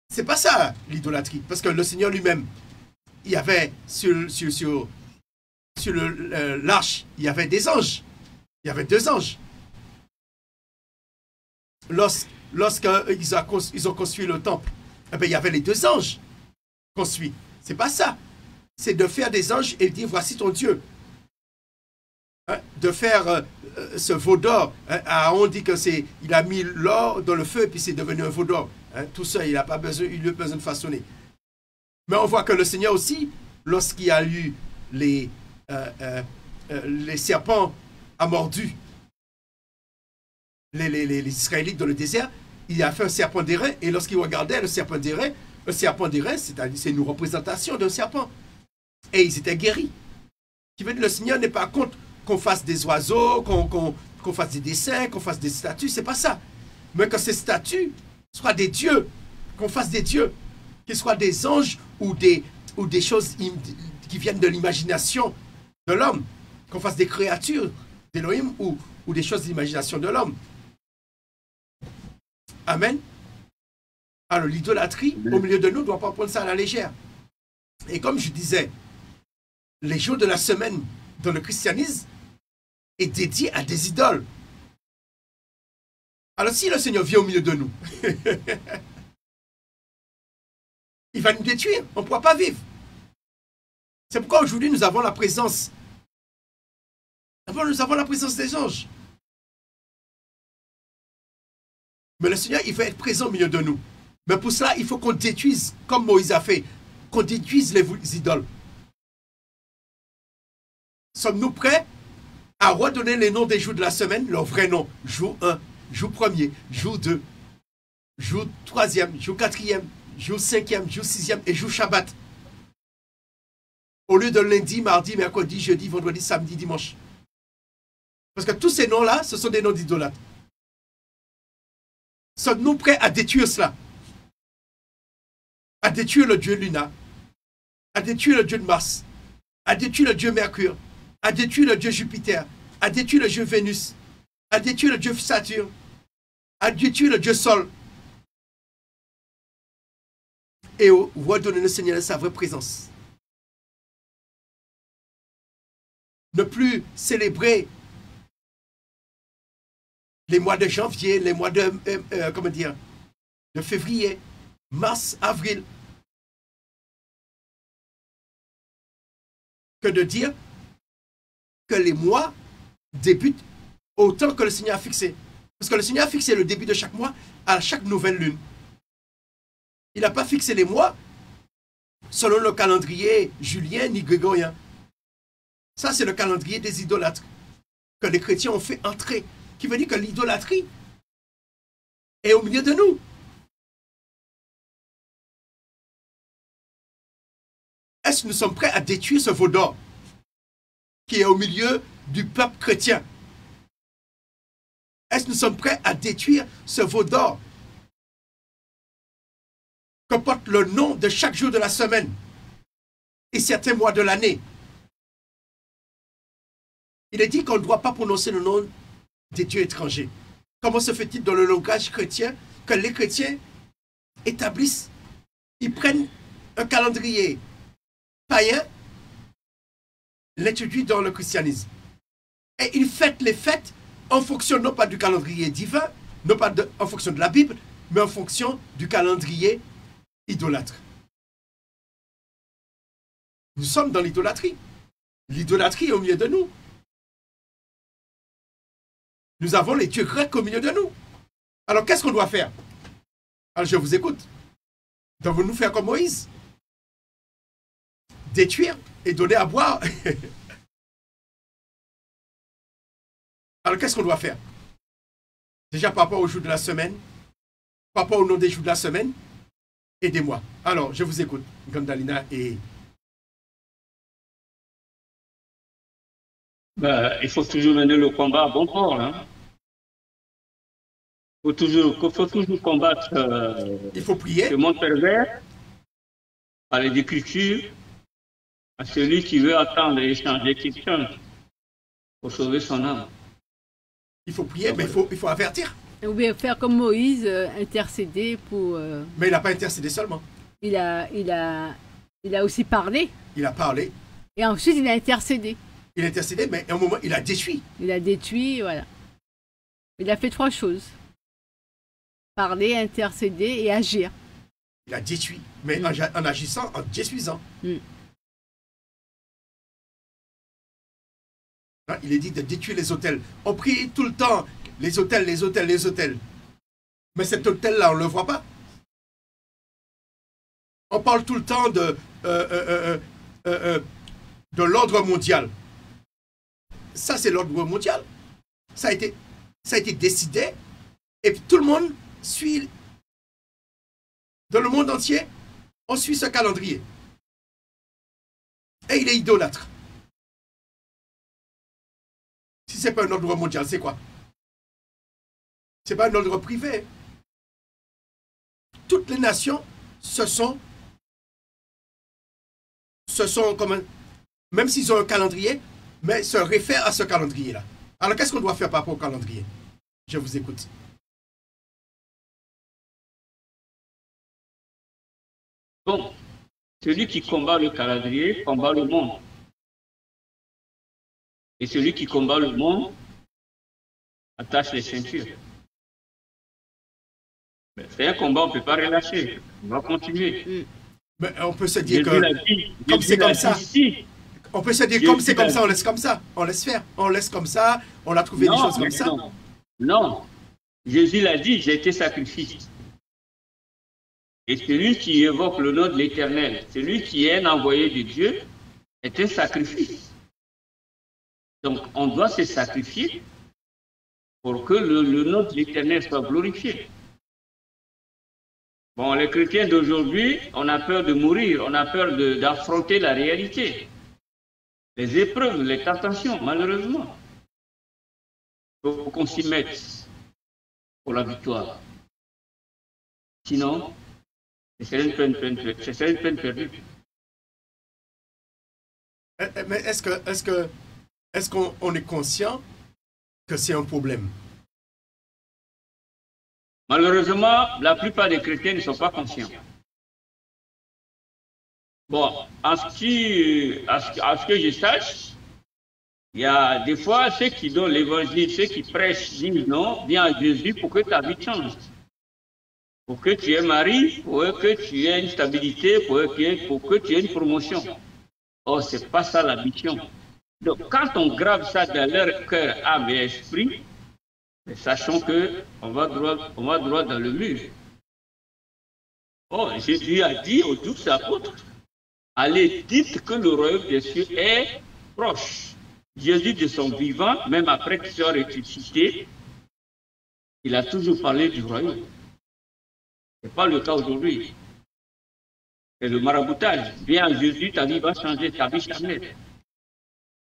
c'est pas ça l'idolâtrie. Parce que le Seigneur lui-même, il y avait sur l'arche, il y avait des anges. Il y avait 2 anges. Lorsqu'ils ont construit le temple, eh bien, il y avait les 2 anges construits. C'est pas ça. C'est de faire des anges et dire voici ton Dieu. Hein? De faire ce veau d'or. Hein? On dit que il a mis l'or dans le feu et puis c'est devenu un veau d'or. Hein? Tout ça, il n'a pas besoin, il a besoin de façonner. Mais on voit que le Seigneur aussi, lorsqu'il y a eu les serpents a mordu les Israélites dans le désert, il a fait un serpent d'airain et lorsqu'il regardait le serpent d'airain, c'est une représentation d'un serpent. Et ils étaient guéris. Ce qui veut dire que le Seigneur n'est pas contre qu'on fasse des oiseaux, qu'on fasse des dessins, qu'on fasse des statues, c'est pas ça. Mais que ces statues soient des dieux, qu'on fasse des dieux, qu'ils soient des anges ou des choses qui viennent de l'imagination de l'homme, qu'on fasse des créatures d'Élohim ou des choses de l'imagination de l'homme. Amen. Alors l'idolâtrie, au milieu de nous, ne doit pas prendre ça à la légère. Et comme je disais, les jours de la semaine dans le christianisme est dédié à des idoles. Alors si le Seigneur vient au milieu de nous, il va nous détruire, on ne pourra pas vivre. C'est pourquoi aujourd'hui nous avons la présence. Nous avons la présence des anges. Mais le Seigneur, il veut être présent au milieu de nous. Mais pour cela, il faut qu'on détruise, comme Moïse a fait, qu'on détruise les idoles. Sommes-nous prêts à redonner les noms des jours de la semaine, leur vrai nom? Jour 1, jour 1er, jour 2, jour 3e, jour 4e, jour 5e, jour 6e et jour Shabbat. Au lieu de lundi, mardi, mercredi, jeudi, vendredi, samedi, dimanche. Parce que tous ces noms-là, ce sont des noms d'idolâtres. Sommes-nous prêts à détruire cela? À détruire le dieu Luna, à détruire le dieu de Mars, à détruire le dieu Mercure, à détruire le dieu Jupiter, à détruire le dieu Vénus, à détruire le dieu Saturne, à détruire le dieu Sol. Et redonner le Seigneur sa vraie présence. Ne plus célébrer les mois de janvier, les mois de, de février, mars, avril, que de dire que les mois débutent au temps que le Seigneur a fixé. Parce que le Seigneur a fixé le début de chaque mois à chaque nouvelle lune. Il n'a pas fixé les mois selon le calendrier julien ni grégorien. Ça, c'est le calendrier des idolâtres que les chrétiens ont fait entrer. Qui veut dire que l'idolâtrie est au milieu de nous. Est-ce que nous sommes prêts à détruire ce veau d'or qui est au milieu du peuple chrétien? Est-ce que nous sommes prêts à détruire ce veau d'or que porte le nom de chaque jour de la semaine et certains mois de l'année? Il est dit qu'on ne doit pas prononcer le nom des dieux étrangers. Comment se fait-il dans le langage chrétien que les chrétiens établissent, ils prennent un calendrier païen, l'introduisent dans le christianisme. Et ils fêtent les fêtes en fonction non pas du calendrier divin, non pas en fonction de la Bible, mais en fonction du calendrier idolâtre. Nous sommes dans l'idolâtrie. L'idolâtrie est au milieu de nous. Nous avons les dieux grecs au milieu de nous. Alors, qu'est-ce qu'on doit faire? Alors, je vous écoute. Devons-nous faire comme Moïse? Détruire et donner à boire. Alors, qu'est-ce qu'on doit faire? Déjà, par rapport au jour de la semaine, par rapport au nom des jours de la semaine, aidez-moi. Alors, je vous écoute, Gandalina et... Il faut toujours mener le combat à bon port. Hein. Faut toujours combattre il faut prier. le monde pervers, par les écritures, à celui qui veut attendre et échanger qu'il change pour sauver son âme. Il faut prier, mais il faut avertir. Ou bien faire comme Moïse, intercéder pour... Mais il n'a pas intercédé seulement. Il a aussi parlé. Il a parlé. Et ensuite, il a intercédé. Il a intercédé, mais à un moment, il a détruit. Il a détruit, voilà. Il a fait 3 choses. Parler, intercéder et agir. Il a détruit, mais en agissant, en détruisant. Hein, il est dit de détruire les autels. On prie tout le temps, les autels, les autels, les autels. Mais cet autel-là, on ne le voit pas. On parle tout le temps de l'ordre mondial. Ça, c'est l'ordre mondial. Ça a été décidé et tout le monde suit. Dans le monde entier, on suit ce calendrier. Et il est idolâtre. Si ce n'est pas un ordre mondial, c'est quoi? Ce n'est pas un ordre privé. Toutes les nations se sont comme même s'ils ont un calendrier, mais se réfèrent à ce calendrier-là. Alors, qu'est-ce qu'on doit faire par rapport au calendrier? Je vous écoute. Donc, celui qui combat le calendrier combat le monde. Et celui qui combat le monde attache les ceintures. Mais c'est un combat, on ne peut pas relâcher. On va continuer. Mais on peut se dire que, comme c'est comme ça, on peut se dire comme c'est comme ça, on laisse comme ça. On laisse faire. On laisse comme ça. On a trouvé des choses comme ça. Non. Jésus l'a dit, j'ai été sacrifié. Et celui qui évoque le nom de l'Éternel, celui qui est un envoyé de Dieu, est un sacrifice. Donc, on doit se sacrifier pour que le nom de l'Éternel soit glorifié. Bon, les chrétiens d'aujourd'hui, on a peur de mourir, on a peur d'affronter la réalité. Les épreuves, les tentations, malheureusement. Il faut qu'on s'y mette pour la victoire. Sinon, c'est une peine perdue. Mais est-ce qu'on est conscient que c'est un problème? Malheureusement, la plupart des chrétiens ne sont pas conscients. Bon, à ce que je sache, il y a des fois ceux qui donnent l'évangile, ceux qui prêchent, disent non, viens à Jésus pour que ta vie change. Pour que tu aies mari, pour que tu aies une stabilité, pour que tu aies une promotion. Oh, ce n'est pas ça la mission. Donc, quand on grave ça dans leur cœur, âme et esprit, sachons qu'on va droit dans le mur. Oh, Jésus a dit aux 12 apôtres, allez, dites que le royaume des cieux est proche. Jésus, de son vivant, même après qu'il soit ressuscité, il a toujours parlé du royaume. Ce n'est pas le cas aujourd'hui. C'est le maraboutage. Viens à Jésus, ta vie va changer, ta vie charnelle.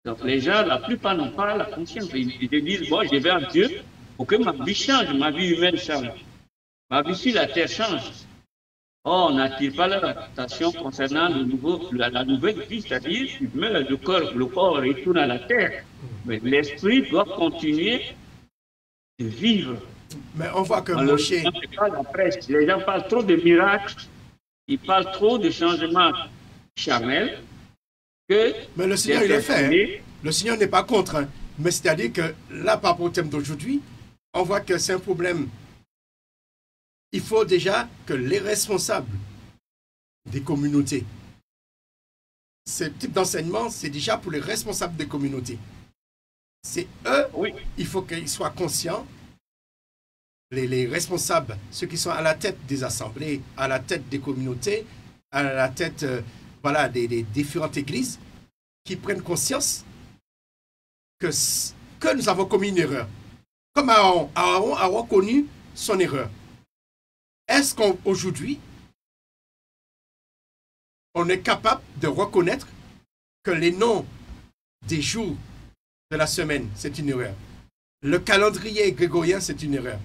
Donc les gens, la plupart n'ont pas la conscience. Ils disent, bon, je vais à Dieu pour que ma vie change, ma vie humaine change. Ma vie sur la terre change. Oh, on n'attire pas leur attention concernant la nouvelle vie, c'est-à-dire tu meurs, le corps retourne à la terre. Mais l'esprit doit continuer de vivre. Mais on voit que Moshe... Les gens parlent trop de miracles, ils parlent trop de changements charnels. Mais le Seigneur, il est fait. Hein. Le Seigneur n'est pas contre. Hein. Mais c'est-à-dire que là, par rapport au thème d'aujourd'hui, on voit que c'est un problème. Il faut déjà que les responsables des communautés, ce type d'enseignement, c'est déjà pour les responsables des communautés. C'est eux, oui. Il faut qu'ils soient conscients, les responsables, ceux qui sont à la tête des assemblées, à la tête des communautés, à la tête voilà, des différentes églises, qui prenne conscience que nous avons commis une erreur. Comme Aaron a reconnu son erreur. Est-ce qu'aujourd'hui, on est capable de reconnaître que les noms des jours de la semaine, c'est une erreur. Le calendrier grégorien, c'est une erreur.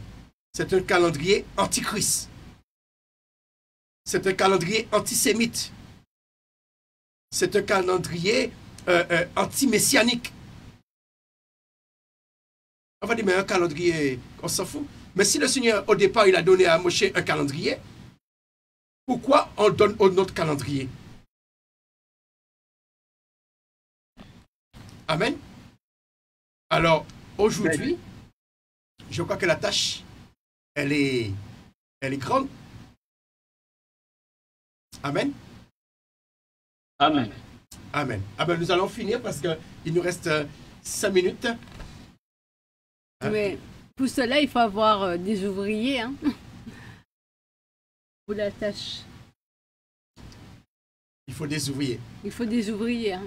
C'est un calendrier antichrist. C'est un calendrier antisémite. C'est un calendrier anti-messianique. On va dire, mais un calendrier, on s'en fout. Mais si le Seigneur, au départ, il a donné à Moshe un calendrier, pourquoi on donne un autre calendrier? Amen. Alors, aujourd'hui, je crois que la tâche, elle est grande. Amen. Amen. Amen. Ah ben, nous allons finir parce qu'il nous reste 5 minutes. Mais pour cela, il faut avoir des ouvriers hein, pour la tâche. Il faut des ouvriers. Il faut des ouvriers. Hein.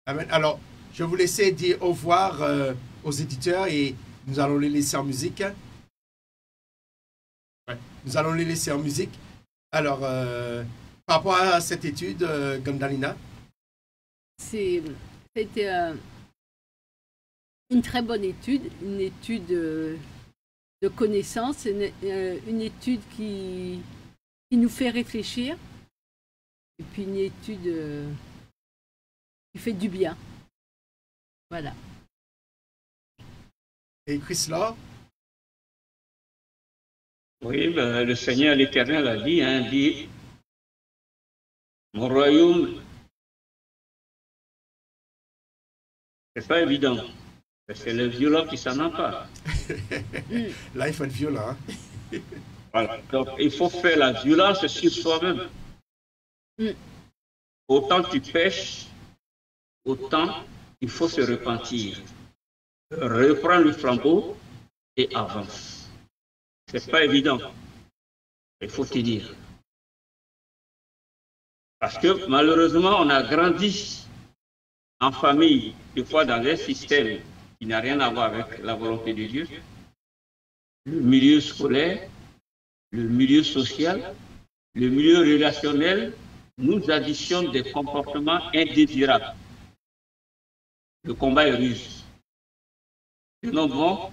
Amen. Alors, je vais vous laisser dire au revoir aux éditeurs et nous allons les laisser en musique. Ouais, nous allons les laisser en musique. Alors, par rapport à cette étude, Gandalina, c'était une très bonne étude, une étude de connaissance, une étude qui nous fait réfléchir, et puis une étude qui fait du bien. Voilà. Et Chris Law? Oui, ben, le Seigneur l'Éternel a dit, mon royaume, c'est pas évident. C'est le violent qui s'en empare. Là, il faut être violent. Hein? Voilà. Donc, il faut faire la violence sur soi-même. Autant tu pêches, autant il faut se repentir. Reprends le flambeau et avance. C'est pas évident. Il faut tenir. Parce que malheureusement, on a grandi en famille, des fois dans un système qui n'a rien à voir avec la volonté de Dieu. Le milieu scolaire, le milieu social, le milieu relationnel nous additionnent des comportements indésirables. Le combat est rude. C'est non bon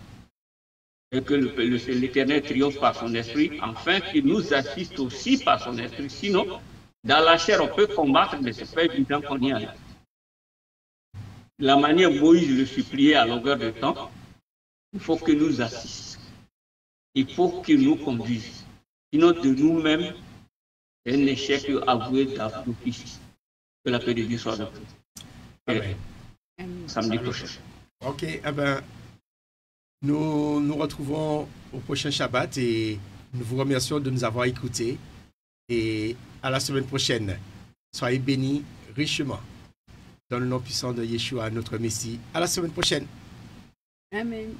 et que l'Éternel triomphe par son esprit, afin qu'il nous assiste aussi par son esprit. Sinon, dans la chair, on peut combattre, mais ce n'est pas évident qu'on y aille. La manière Moïse le suppliait à longueur de temps, il faut qu'il nous assiste. Il faut qu'il nous conduise. Sinon, de nous-mêmes, c'est un échec avoué d'office. Que la paix de Dieu soit avec nous. Samedi prochain. Ok, eh ben, nous nous retrouvons au prochain Shabbat et nous vous remercions de nous avoir écoutés. Et à la semaine prochaine. Soyez bénis richement. Dans le nom puissant de Yeshua, notre Messie. À la semaine prochaine. Amen.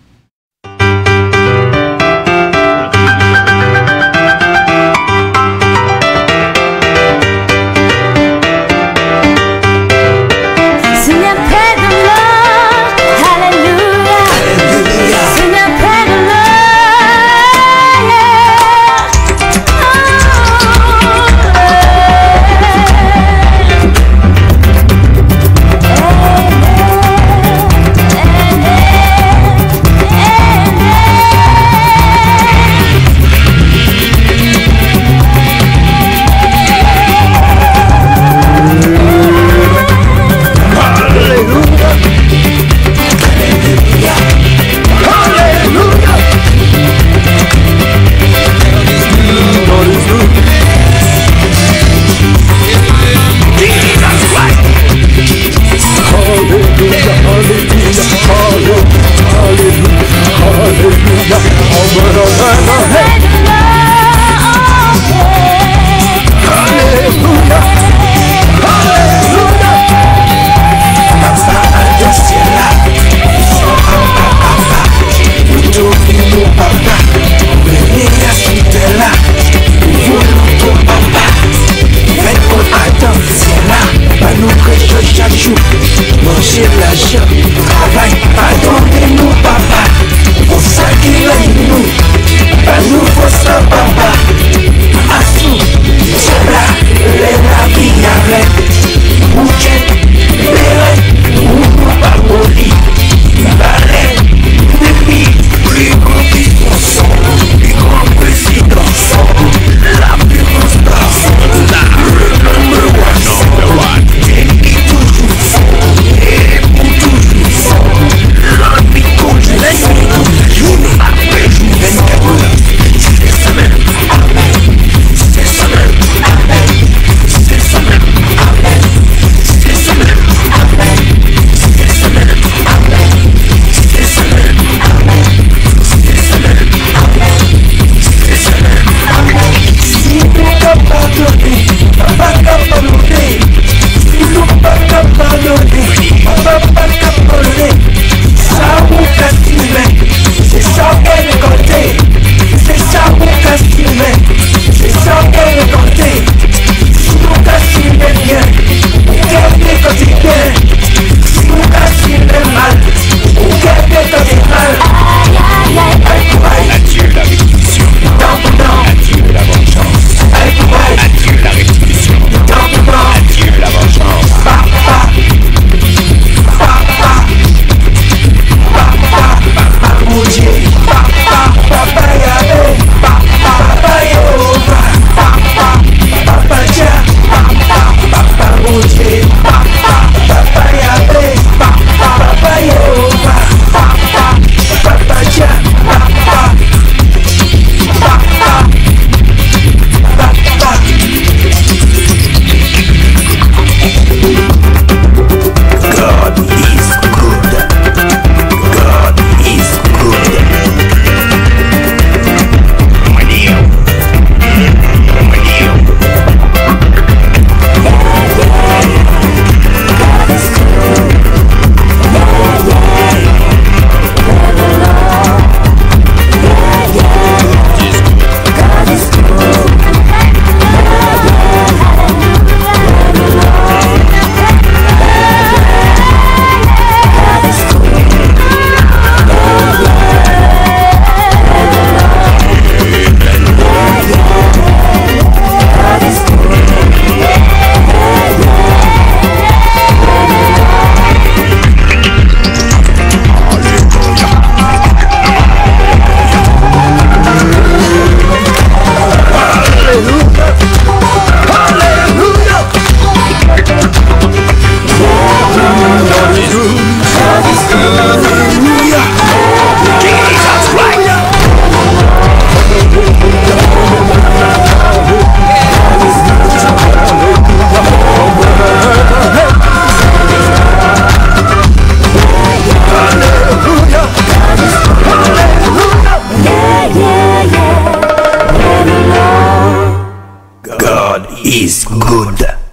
is good.